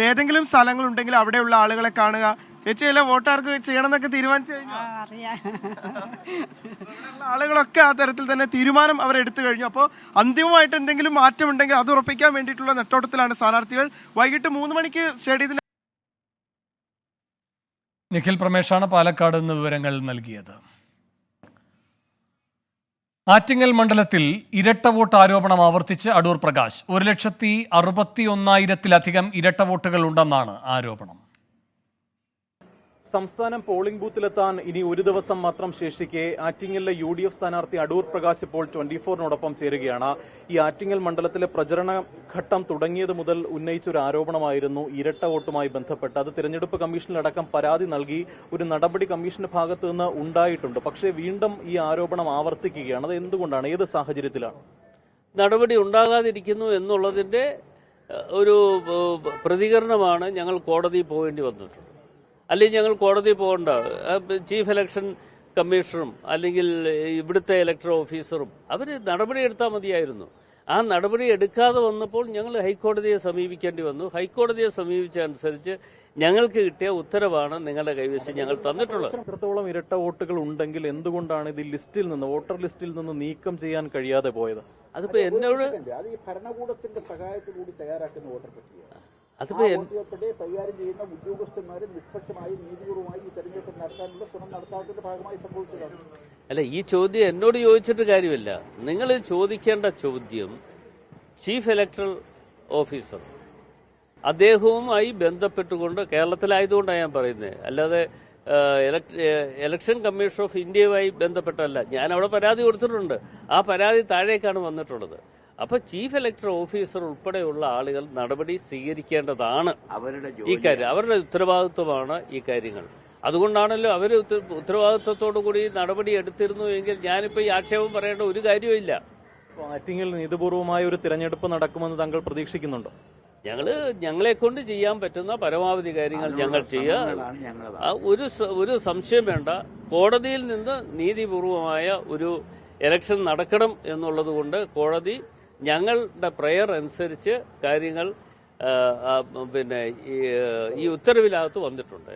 ഏതെങ്കിലും സ്ഥലങ്ങളുണ്ടെങ്കിൽ അവിടെയുള്ള ആളുകളെ കാണുക. ചേച്ചി അല്ല വോട്ടാർക്ക് ചെയ്യണം എന്നൊക്കെ തീരുമാനിച്ചു കഴിഞ്ഞു? ആളുകളൊക്കെ ആ തരത്തിൽ തന്നെ തീരുമാനം അവരെടുത്തു കഴിഞ്ഞു. അപ്പോൾ അന്തിമമായിട്ട് എന്തെങ്കിലും മാറ്റമുണ്ടെങ്കിൽ അത് ഉറപ്പിക്കാൻ വേണ്ടിയിട്ടുള്ള നെട്ടോട്ടത്തിലാണ് സ്ഥാനാർത്ഥികൾ. വൈകിട്ട് 3 മണിക്ക് സ്റ്റേഡിയത്തിൽ. നിഖിൽ പ്രമേഷാണ് പാലക്കാട് നിന്ന് വിവരങ്ങൾ നൽകിയത്. ആറ്റിങ്ങൽ മണ്ഡലത്തിൽ ഇരട്ട വോട്ട് ആരോപണം ആവർത്തിച്ച് അടൂർ പ്രകാശ്. 1,61,000-ത്തിലധികം ഇരട്ട വോട്ടുകൾ ഉണ്ടെന്നാണ് ആരോപണം. സംസ്ഥാനം പോളിംഗ് ബൂത്തിലെത്താൻ ഇനി ഒരു ദിവസം മാത്രം ശേഷിക്കെ ആറ്റിങ്ങലിലെ UDF സ്ഥാനാർത്ഥി അടൂർ പ്രകാശ് ഇപ്പോൾ 24-നോടൊപ്പം ചേരുകയാണ്. ഈ ആറ്റിങ്ങൽ മണ്ഡലത്തിലെ പ്രചരണ ഘട്ടം തുടങ്ങിയത് മുതൽ ഉന്നയിച്ച ഒരു ആരോപണമായിരുന്നു ഇരട്ട വോട്ടുമായി ബന്ധപ്പെട്ട്. അത് തിരഞ്ഞെടുപ്പ് കമ്മീഷനിലടക്കം പരാതി നൽകി ഒരു നടപടി കമ്മീഷന്റെ ഭാഗത്തു നിന്ന് ഉണ്ടായിട്ടുണ്ട്. പക്ഷേ വീണ്ടും ഈ ആരോപണം ആവർത്തിക്കുകയാണ്. അത് എന്തുകൊണ്ടാണ്, ഏത് സാഹചര്യത്തിലാണ്? നടപടി ഉണ്ടാകാതിരിക്കുന്നു എന്നുള്ളതിന്റെ ഒരു പ്രതികരണമാണ് ഞങ്ങൾ കോടതിയിൽ പോകേണ്ടി വന്നിട്ടുള്ളത്. അല്ലെങ്കിൽ ഞങ്ങൾ കോടതി പോകേണ്ട ചീഫ് ഇലക്ഷൻ കമ്മീഷണറും അല്ലെങ്കിൽ ഇവിടുത്തെ ഇലക്ടറൽ ഓഫീസറും അവർ നടപടി എടുത്താൽ മതിയായിരുന്നു. ആ നടപടി എടുക്കാതെ വന്നപ്പോൾ ഞങ്ങൾ ഹൈക്കോടതിയെ സമീപിക്കേണ്ടി വന്നു. ഹൈക്കോടതിയെ സമീപിച്ചതനുസരിച്ച് ഞങ്ങൾക്ക് കിട്ടിയ ഉത്തരവാണ് നിങ്ങളുടെ കൈവശം ഞങ്ങൾ തന്നിട്ടുള്ളത്. എത്രത്തോളം ഇരട്ട വോട്ടുകൾ ഉണ്ടെങ്കിൽ എന്തുകൊണ്ടാണ് ഇത് ലിസ്റ്റിൽ നിന്ന്, വോട്ടർ ലിസ്റ്റിൽ നിന്ന് നീക്കം ചെയ്യാൻ കഴിയാതെ പോയത്? അതിപ്പോ എന്നോട് ഭരണകൂടത്തിന്റെ സഹായത്തോടുകൂടി തയ്യാറാക്കുന്ന വോട്ടർ പട്ടിക അതിപ്പോ കൈകാര്യം ചെയ്യുന്ന ഉദ്യോഗസ്ഥന്മാരെ നിഷ്പക്ഷമായി നീതിപൂർവമായി ഈ തെരഞ്ഞെടുപ്പ് നടത്താനുള്ള ശ്രമം നടത്താത്തതിന്റെ ഭാഗമായി സംഭവിച്ചതാണ്. അല്ല, ഈ ചോദ്യം എന്നോട് ചോദിച്ചിട്ട് കാര്യമില്ല. നിങ്ങൾ ചോദിക്കേണ്ട ചോദ്യം ചീഫ് ഇലക്ടറൽ ഓഫീസർ അദ്ദേഹവുമായി ബന്ധപ്പെട്ടുകൊണ്ട്, കേരളത്തിലായതുകൊണ്ടാണ് ഞാൻ പറയുന്നത്, അല്ലാതെ ഇലക്ഷൻ കമ്മീഷൻ ഓഫ് ഇന്ത്യയുമായി ബന്ധപ്പെട്ടല്ല. ഞാൻ അവിടെ പരാതി കൊടുത്തിട്ടുണ്ട്. ആ പരാതി താഴേക്കാണ് വന്നിട്ടുള്ളത്. അപ്പൊ ചീഫ് ഇലക്ടറൽ ഓഫീസർ ഉൾപ്പെടെയുള്ള ആളുകൾ നടപടി സ്വീകരിക്കേണ്ടതാണ്. ഈ കാര്യം അവരുടെ ഉത്തരവാദിത്വമാണ് ഈ കാര്യങ്ങൾ. അതുകൊണ്ടാണല്ലോ അവർ ഉത്തരവാദിത്വത്തോടു കൂടി നടപടി എടുത്തിരുന്നു എങ്കിൽ ഞാനിപ്പോൾ ഈ ആക്ഷേപം പറയേണ്ട ഒരു കാര്യവുമില്ല. ആറ്റിങ്ങിൽ നീതിപൂർവമായ ഒരു തിരഞ്ഞെടുപ്പ് നടക്കുമെന്ന് താങ്കൾ പ്രതീക്ഷിക്കുന്നുണ്ടോ? ഞങ്ങളെ കൊണ്ട് ചെയ്യാൻ പറ്റുന്ന പരമാവധി കാര്യങ്ങൾ ഞങ്ങൾ ചെയ്യുക. ഒരു സംശയം വേണ്ട. കോടതിയിൽ നിന്ന് നീതിപൂർവമായ ഒരു ഇലക്ഷൻ നടക്കണം എന്നുള്ളത് കൊണ്ട് കോടതി ഞങ്ങളുടെ പ്രയർ അനുസരിച്ച് കാര്യങ്ങൾ ഈ ഉത്തരവിനകത്ത് വന്നിട്ടുണ്ട്.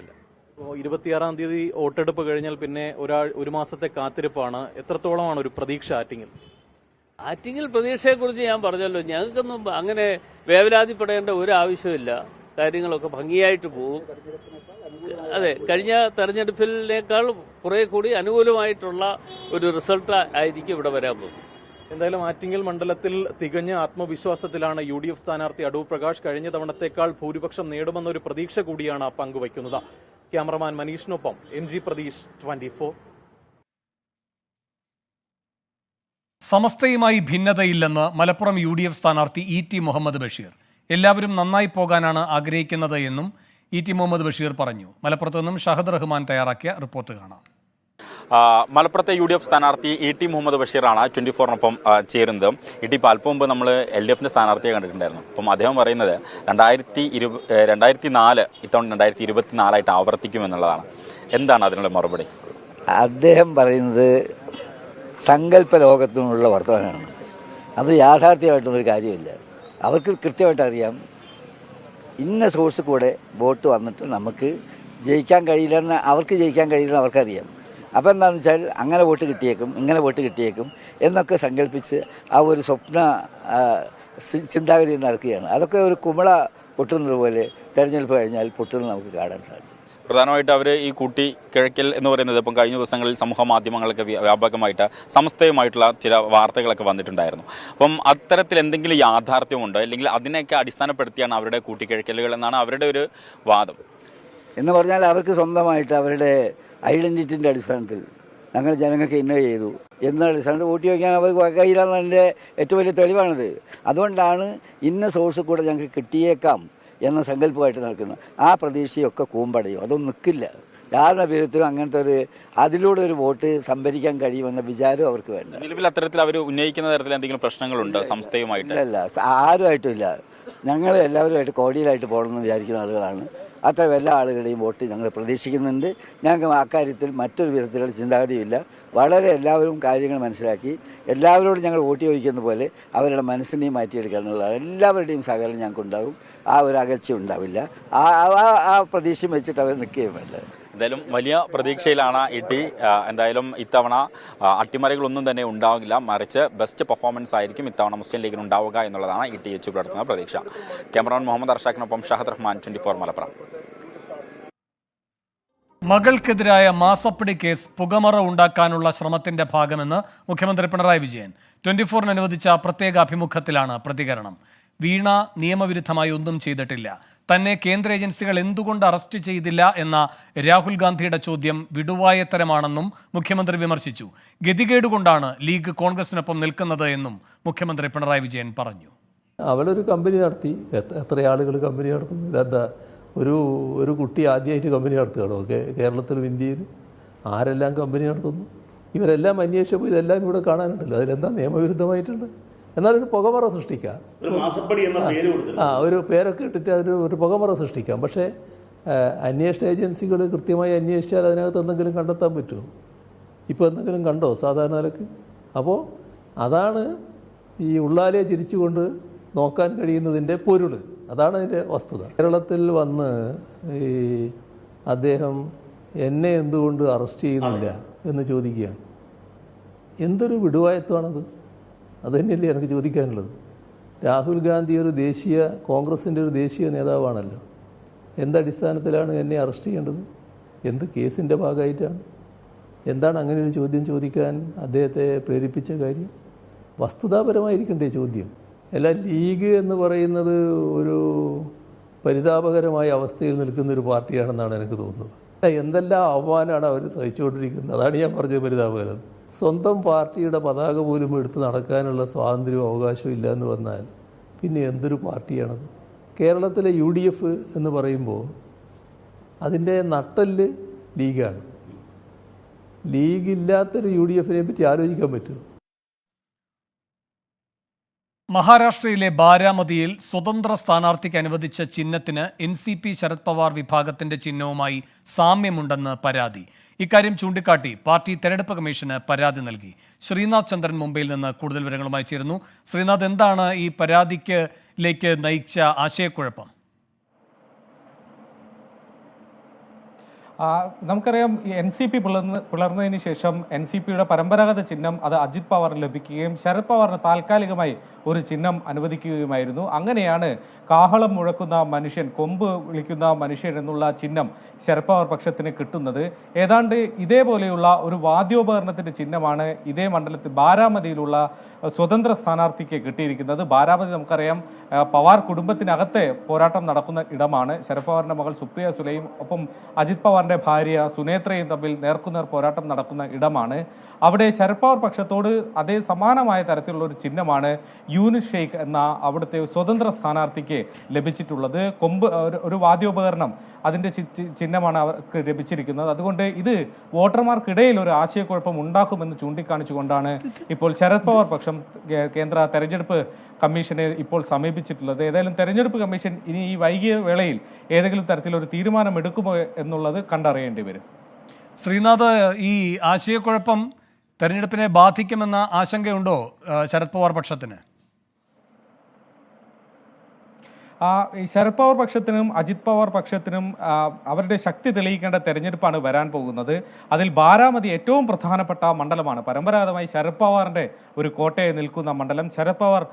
26-ാം തീയതി വോട്ടെടുപ്പ് കഴിഞ്ഞാൽ പിന്നെ ഒരു മാസത്തെ കാത്തിരിപ്പാണ്. എത്രത്തോളമാണ് ഒരു പ്രതീക്ഷ ആറ്റിങ്ങിൽ പ്രതീക്ഷയെക്കുറിച്ച് ഞാൻ പറഞ്ഞല്ലോ. ഞങ്ങൾക്കൊന്നും അങ്ങനെ വേവലാതിപ്പെടേണ്ട ഒരു ആവശ്യമില്ല. കാര്യങ്ങളൊക്കെ ഭംഗിയായിട്ട് പോകും. അതെ, കഴിഞ്ഞ തെരഞ്ഞെടുപ്പിനേക്കാൾ കുറെ കൂടി അനുകൂലമായിട്ടുള്ള ഒരു റിസൾട്ട് ആയിരിക്കും ഇവിടെ വരാൻ പോകുന്നത്. എന്തായാലും ആറ്റിങ്ങൽ മണ്ഡലത്തിൽ തികഞ്ഞ ആത്മവിശ്വാസത്തിലാണ് UDF സ്ഥാനാർത്ഥി അടൂർ പ്രകാശ്. കഴിഞ്ഞ തവണത്തേക്കാൾ ഭൂരിപക്ഷം നേടുമെന്നൊരു പ്രതീക്ഷ കൂടിയാണ് പങ്കുവയ്ക്കുന്നത്. ക്യാമറമാൻ മനീഷിനൊപ്പം MG പ്രതീഷ്, 24. സമസ്തയുമായി ഭിന്നതയില്ലെന്ന് മലപ്പുറം UDF സ്ഥാനാർത്ഥി ET മുഹമ്മദ് ബഷീർ. എല്ലാവരും നന്നായി പോകാനാണ് ആഗ്രഹിക്കുന്നത് എന്നും ET മുഹമ്മദ് ബഷീർ പറഞ്ഞു. മലപ്പുറത്ത് നിന്നും ഷഹദ് റഹ്മാൻ തയ്യാറാക്കിയ റിപ്പോർട്ട് കാണാം. മലപ്പുറത്തെ UDF സ്ഥാനാർത്ഥി ET മുഹമ്മദ് ബഷീറാണ് 24-നൊപ്പം ചേരുന്നത്. ET അല്പം മുമ്പ് നമ്മൾ LDFന്റെ സ്ഥാനാർത്ഥിയെ കണ്ടിട്ടുണ്ടായിരുന്നു. അപ്പം അദ്ദേഹം പറയുന്നത് 2004 ഇത്തവണ 2024 ആവർത്തിക്കുമെന്നുള്ളതാണ്. എന്താണ് അതിനുള്ള മറുപടി? അദ്ദേഹം പറയുന്നത് സങ്കല്പ ലോകത്തിനുള്ള വർത്തമാനമാണ്. അത് യാഥാർത്ഥ്യമായിട്ടൊന്നൊരു കാര്യമില്ല. അവർക്ക് കൃത്യമായിട്ട് അറിയാം ഇന്ന സോഴ്സ് കൂടെ വോട്ട് വന്നിട്ട് നമുക്ക് ജയിക്കാൻ കഴിയില്ലെന്ന്, അവർക്ക് ജയിക്കാൻ കഴിയില്ലെന്ന് അവർക്കറിയാം. അപ്പോൾ എന്താണെന്ന് വെച്ചാൽ അങ്ങനെ വോട്ട് കിട്ടിയേക്കും, ഇങ്ങനെ വോട്ട് കിട്ടിയേക്കും എന്നൊക്കെ സങ്കല്പിച്ച് ആ ഒരു സ്വപ്ന ചിന്താഗതി നടക്കുകയാണ്. അതൊക്കെ ഒരു കുമിള പൊട്ടുന്നത് പോലെ തെരഞ്ഞെടുപ്പ് കഴിഞ്ഞാൽ പൊട്ടുന്നത് നമുക്ക് കാണാൻ സാധിക്കും. പ്രധാനമായിട്ട് അവർ ഈ കൂട്ടിക്കിഴക്കൽ എന്ന് പറയുന്നത് ഇപ്പം കഴിഞ്ഞ ദിവസങ്ങളിൽ സമൂഹ മാധ്യമങ്ങളൊക്കെ വ്യാപകമായിട്ട് സമസ്തയുമായിട്ടുള്ള ചില വാർത്തകളൊക്കെ വന്നിട്ടുണ്ടായിരുന്നു. അപ്പം അത്തരത്തിൽ എന്തെങ്കിലും യാഥാർത്ഥ്യമുണ്ടോ, അല്ലെങ്കിൽ അതിനെയൊക്കെ അടിസ്ഥാനപ്പെടുത്തിയാണ് അവരുടെ കൂട്ടിക്കിഴക്കലുകൾ എന്നാണ് അവരുടെ ഒരു വാദം. എന്ന് പറഞ്ഞാൽ അവർക്ക് സ്വന്തമായിട്ട് അവരുടെ ഐഡൻറ്റിറ്റിൻ്റെ അടിസ്ഥാനത്തിൽ ഞങ്ങൾ ജനങ്ങൾക്ക് ഇന്ന ചെയ്തു എന്ന അടിസ്ഥാനത്തിൽ വോട്ട് ചോദിക്കാൻ അവർക്ക് കയ്യിലാണെന്നതിൻ്റെ ഏറ്റവും വലിയ തെളിവാണിത്. അതുകൊണ്ടാണ് ഇന്ന സോഴ്സ് കൂടെ ഞങ്ങൾക്ക് കിട്ടിയേക്കാം എന്ന സങ്കല്പമായിട്ട് നടക്കുന്നത്. ആ പ്രതീക്ഷയൊക്കെ കൂമ്പടയും, അതൊന്നും നിൽക്കില്ല. യാതൊരു വിധത്തിലും അങ്ങനത്തെ അതിലൂടെ ഒരു വോട്ട് സംഭരിക്കാൻ കഴിയുമെന്ന വിചാരം അവർക്ക് വേണ്ട. നിലവിൽ അത്തരത്തിൽ അവർ ഉന്നയിക്കുന്ന തരത്തിൽ എന്തെങ്കിലും പ്രശ്നങ്ങളുണ്ട് സംസ്ഥയുമായിട്ട്? അല്ല, ആരുമായിട്ടും ഇല്ല. ഞങ്ങൾ എല്ലാവരുമായിട്ട് കോടിയിലായിട്ട് പോകണമെന്ന് വിചാരിക്കുന്ന ആളുകളാണ്. അത്തരം എല്ലാ ആളുകളുടെയും വോട്ട് ഞങ്ങൾ പ്രതീക്ഷിക്കുന്നുണ്ട്. ഞങ്ങൾക്ക് അക്കാര്യത്തിൽ മറ്റൊരു വിധത്തിലുള്ള ചിന്താഗതിയില്ല. വളരെ എല്ലാവരും കാര്യങ്ങൾ മനസ്സിലാക്കി എല്ലാവരോടും ഞങ്ങൾ വോട്ട് ചോദിക്കുന്ന പോലെ അവരുടെ മനസ്സിനെയും മാറ്റിയെടുക്കുക എന്നുള്ളതാണ്. എല്ലാവരുടെയും സഹകരണം ഞങ്ങൾക്കുണ്ടാകും. ആ ഒരു അകൽച്ച ഉണ്ടാവില്ല. ആ പ്രതീക്ഷയും വെച്ചിട്ട് അവർ നിൽക്കുകയും വേണ്ട. എന്തായാലും വലിയ പ്രതീക്ഷയിലാണ് ET. എന്തായാലും ഇത്തവണ അട്ടിമറികളൊന്നും തന്നെ ഉണ്ടാവില്ല, മറിച്ച് ബെസ്റ്റ് പെർഫോമൻസ് ആയിരിക്കും ഇത്തവണ മുസ്ലിം ലീഗിന് ഉണ്ടാവുക എന്നുള്ളതാണ് ET വെച്ച് പുലർത്തുന്ന പ്രതീക്ഷ. ക്യാമറമാൻ മുഹമ്മദ് അർഷാഖിനൊപ്പം ഷഹദ് റഹ്മാൻ, 24 മലപ്പുറം. മകൾക്കെതിരായ മാസപ്പടി കേസ് പുകമറ ഉണ്ടാക്കാനുള്ള ശ്രമത്തിന്റെ ഭാഗമെന്ന് മുഖ്യമന്ത്രി പിണറായി വിജയൻ. 24 അനുവദിച്ച പ്രത്യേക അഭിമുഖത്തിലാണ് പ്രതികരണം. വീണ നിയമവിരുദ്ധമായി ഒന്നും ചെയ്തിട്ടില്ല. തന്നെ കേന്ദ്ര ഏജൻസികൾ എന്തുകൊണ്ട് അറസ്റ്റ് ചെയ്തില്ല എന്ന രാഹുൽ ഗാന്ധിയുടെ ചോദ്യം വിടുവായത്തരമാണെന്നും മുഖ്യമന്ത്രി വിമർശിച്ചു. ഗതികേടുകൊണ്ടാണ് ലീഗ് കോൺഗ്രസിനൊപ്പം നിൽക്കുന്നത് എന്നും മുഖ്യമന്ത്രി പിണറായി വിജയൻ പറഞ്ഞു. അവളൊരു കമ്പനി നടത്തി, എത്ര ആളുകൾ കമ്പനി നടത്തുന്നു? ഇതെന്താ ഒരു കുട്ടി ആദ്യമായിട്ട് കമ്പനി നടത്തുകയാണോ കേരളത്തിലും ഇന്ത്യയിലും? ആരെല്ലാം കമ്പനി നടത്തുന്നു? ഇവരെല്ലാം അന്വേഷിച്ചപ്പോൾ ഇതെല്ലാം ഇവിടെ കാണാനുണ്ടല്ലോ. അതിലെന്താ നിയമവിരുദ്ധമായിട്ടുണ്ട്? എന്നാലൊരു പുകമറ സൃഷ്ടിക്കാം, ഒരു പേരൊക്കെ ഇട്ടിട്ട് ഒരു പുകമറ സൃഷ്ടിക്കാം. പക്ഷേ അന്വേഷണ ഏജൻസികൾ കൃത്യമായി അന്വേഷിച്ചാൽ അതിനകത്ത് എന്തെങ്കിലും കണ്ടെത്താൻ പറ്റുമോ? ഇപ്പോൾ എന്തെങ്കിലും കണ്ടോ സാധാരണ നിലക്ക്? അപ്പോൾ അതാണ് ഈ ഉള്ളാലെ ചിരിച്ചുകൊണ്ട് നോക്കാൻ കഴിയുന്നതിൻ്റെ പൊരുൾ. അതാണ് അതിൻ്റെ വസ്തുത. കേരളത്തിൽ വന്ന് ഈ അദ്ദേഹം എന്നെ എന്തുകൊണ്ട് അറസ്റ്റ് ചെയ്യുന്നില്ല എന്ന് ചോദിക്കുകയാണ്. എന്തൊരു വിടുവായത്വമാണത്? അത് തന്നെയല്ലേ എനിക്ക് ചോദിക്കാനുള്ളത്. രാഹുൽ ഗാന്ധി ഒരു കോൺഗ്രസിൻ്റെ ഒരു ദേശീയ നേതാവാണല്ലോ. എന്തടിസ്ഥാനത്തിലാണ് എന്നെ അറസ്റ്റ് ചെയ്യേണ്ടത്? എന്ത് കേസിൻ്റെ ഭാഗമായിട്ടാണ്? എന്താണ് അങ്ങനെ ഒരു ചോദ്യം ചോദിക്കാൻ അദ്ദേഹത്തെ പ്രേരിപ്പിച്ച കാര്യം? വസ്തുതാപരമായിരിക്കണ്ടേ ചോദ്യം? അല്ല, ലീഗ് എന്ന് പറയുന്നത് ഒരു പരിതാപകരമായ അവസ്ഥയിൽ നിൽക്കുന്നൊരു പാർട്ടിയാണെന്നാണ് എനിക്ക് തോന്നുന്നത്. എന്തെല്ലാം അവമാനമാണ് അവർ സഹിച്ചുകൊണ്ടിരിക്കുന്നത്. അതാണ് ഞാൻ പറഞ്ഞത് പരിതാപകരം. സ്വന്തം പാർട്ടിയുടെ പതാക പോലും എടുത്ത് നടക്കാനുള്ള സ്വാതന്ത്ര്യവും അവകാശവും ഇല്ല എന്ന് വന്നാൽ പിന്നെ എന്തൊരു പാർട്ടിയാണത്? കേരളത്തിലെ UDF എന്ന് പറയുമ്പോൾ അതിൻ്റെ നട്ടെല്ല് ലീഗാണ്. ലീഗില്ലാത്തൊരു UDFനെ പറ്റി ആലോചിക്കാൻ പറ്റുമോ? മഹാരാഷ്ട്രയിലെ ബാരാമതിയിൽ സ്വതന്ത്ര സ്ഥാനാർത്ഥിക്ക് അനുവദിച്ച ചിഹ്നത്തിന് NCP ശരത് പവാർ വിഭാഗത്തിന്റെ ചിഹ്നവുമായി സാമ്യമുണ്ടെന്ന് പരാതി. ഇക്കാര്യം ചൂണ്ടിക്കാട്ടി പാർട്ടി തെരഞ്ഞെടുപ്പ് കമ്മീഷന് പരാതി നൽകി. ശ്രീനാഥ് ചന്ദ്രൻ മുംബൈയിൽ നിന്ന് കൂടുതൽ വിവരങ്ങളുമായി ചേരുന്നു. ശ്രീനാഥ്, എന്താണ് ഈ പരാതിയിലേക്ക് നയിച്ച ആശയക്കുഴപ്പം? നമുക്കറിയാം NCP പിളർന്നതിന് ശേഷം NCPയുടെ പരമ്പരാഗത ചിഹ്നം അത് അജിത് പവാറിന് ലഭിക്കുകയും ശരത് പവാറിന് താൽക്കാലികമായി ഒരു ചിഹ്നം അനുവദിക്കുകയുമായിരുന്നു. അങ്ങനെയാണ് കാഹളം മുഴക്കുന്ന മനുഷ്യൻ, കൊമ്പ് വിളിക്കുന്ന മനുഷ്യൻ എന്നുള്ള ചിഹ്നം ശരത് പവാർ പക്ഷത്തിന് കിട്ടുന്നത്. ഏതാണ്ട് ഇതേപോലെയുള്ള ഒരു വാദ്യോപകരണത്തിന്റെ ചിഹ്നമാണ് ഇതേ മണ്ഡലത്തിൽ ബാരാമതിയിലുള്ള സ്വതന്ത്ര സ്ഥാനാർത്ഥിക്ക് കിട്ടിയിരിക്കുന്നത്. ബാരാമതി നമുക്കറിയാം പവാർ കുടുംബത്തിനകത്തെ പോരാട്ടം നടക്കുന്ന ഇടമാണ്. ശരത് പവാറിന്റെ മകൾ സുപ്രിയ സുലെയും ഒപ്പം അജിത് പവാറിന്റെ ഭാര്യ സുനേത്രയും തമ്മിൽ നേർക്കുനേർ പോരാട്ടം നടക്കുന്ന ഇടമാണ്. അവിടെ ശരത് പവാർ പക്ഷത്തോട് അതേ സമാനമായ തരത്തിലുള്ള ഒരു ചിഹ്നമാണ് യൂനിസ് ഷെയ്ഖ് എന്ന അവിടുത്തെ സ്വതന്ത്ര സ്ഥാനാർത്ഥിക്ക് ലഭിച്ചിട്ടുള്ളത്. കൊമ്പ് ഒരു വാദ്യോപകരണം അതിൻ്റെ ചിഹ്നമാണ് അവർക്ക് ലഭിച്ചിരിക്കുന്നത്. അതുകൊണ്ട് ഇത് വോട്ടർമാർക്കിടയിൽ ഒരു ആശയക്കുഴപ്പം ഉണ്ടാക്കുമെന്ന് ചൂണ്ടിക്കാണിച്ചുകൊണ്ടാണ് ഇപ്പോൾ ശരത് പവാർ പക്ഷം കേന്ദ്ര തെരഞ്ഞെടുപ്പ് കമ്മീഷനെ ഇപ്പോൾ സമീപിച്ചിട്ടുള്ളത്. ഏതായാലും തെരഞ്ഞെടുപ്പ് കമ്മീഷൻ ഇനി ഈ വൈകിയ വേളയിൽ ഏതെങ്കിലും തരത്തിലൊരു തീരുമാനം എടുക്കുമോ എന്നുള്ളത് കണ്ടറിയേണ്ടി വരും. ശ്രീനാഥ്, ഈ ആശയക്കുഴപ്പം തെരഞ്ഞെടുപ്പിനെ ബാധിക്കുമെന്ന ആശങ്കയുണ്ടോ ശരത് പവാർ പക്ഷത്തിന്? ശരത് പവാർ പക്ഷത്തിനും അജിത് പവാർ പക്ഷത്തിനും അവരുടെ ശക്തി തെളിയിക്കേണ്ട തെരഞ്ഞെടുപ്പാണ് വരാൻ പോകുന്നത്. അതിൽ ബാരാമതി ഏറ്റവും പ്രധാനപ്പെട്ട മണ്ഡലമാണ്. പരമ്പരാഗതമായി ശരത് പവാറിന്റെ ഒരു കോട്ടയായി നിൽക്കുന്ന മണ്ഡലം. ശരത് പവാർ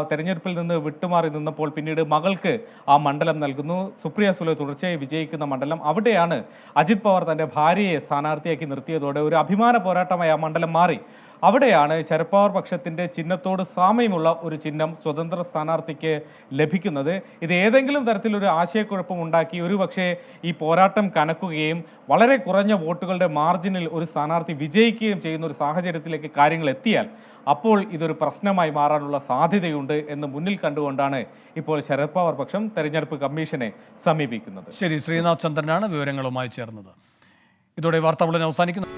തെരഞ്ഞെടുപ്പിൽ നിന്ന് വിട്ടുമാറി നിന്നപ്പോൾ പിന്നീട് മകൾക്ക് ആ മണ്ഡലം നൽകുന്നു. സുപ്രിയ സുലെ തുടർച്ചയായി വിജയിക്കുന്ന മണ്ഡലം. അവിടെയാണ് അജിത് പവാർ തന്റെ ഭാര്യയെ സ്ഥാനാർത്ഥിയാക്കി നിർത്തിയതോടെ ഒരു അഭിമാന പോരാട്ടമായി ആ മണ്ഡലം മാറി. അവിടെയാണ് ശരത് പവാർ പക്ഷത്തിന്റെ ചിഹ്നത്തോട് സാമ്യമുള്ള ഒരു ചിഹ്നം സ്വതന്ത്ര സ്ഥാനാർത്ഥിക്ക് ലഭിക്കുന്നത്. ഇത് ഏതെങ്കിലും തരത്തിലൊരു ആശയക്കുഴപ്പം ഉണ്ടാക്കി ഒരുപക്ഷെ ഈ പോരാട്ടം കനക്കുകയും വളരെ കുറഞ്ഞ വോട്ടുകളുടെ മാർജിനിൽ ഒരു സ്ഥാനാർത്ഥി വിജയിക്കുകയും ചെയ്യുന്ന ഒരു സാഹചര്യത്തിലേക്ക് കാര്യങ്ങൾ എത്തിയാൽ അപ്പോൾ ഇതൊരു പ്രശ്നമായി മാറാനുള്ള സാധ്യതയുണ്ട് എന്ന് മുന്നിൽ കണ്ടുകൊണ്ടാണ് ഇപ്പോൾ ശരത് പവാർ പക്ഷം തെരഞ്ഞെടുപ്പ് കമ്മീഷനെ സമീപിക്കുന്നത്. ശരി, ശ്രീനാഥ് ചന്ദ്രനാണ് വിവരങ്ങളുമായി ചേർന്നത്. ഇതോടെ വാർത്താ ബുള്ളറ്റിൻ അവസാനിക്കുന്നു.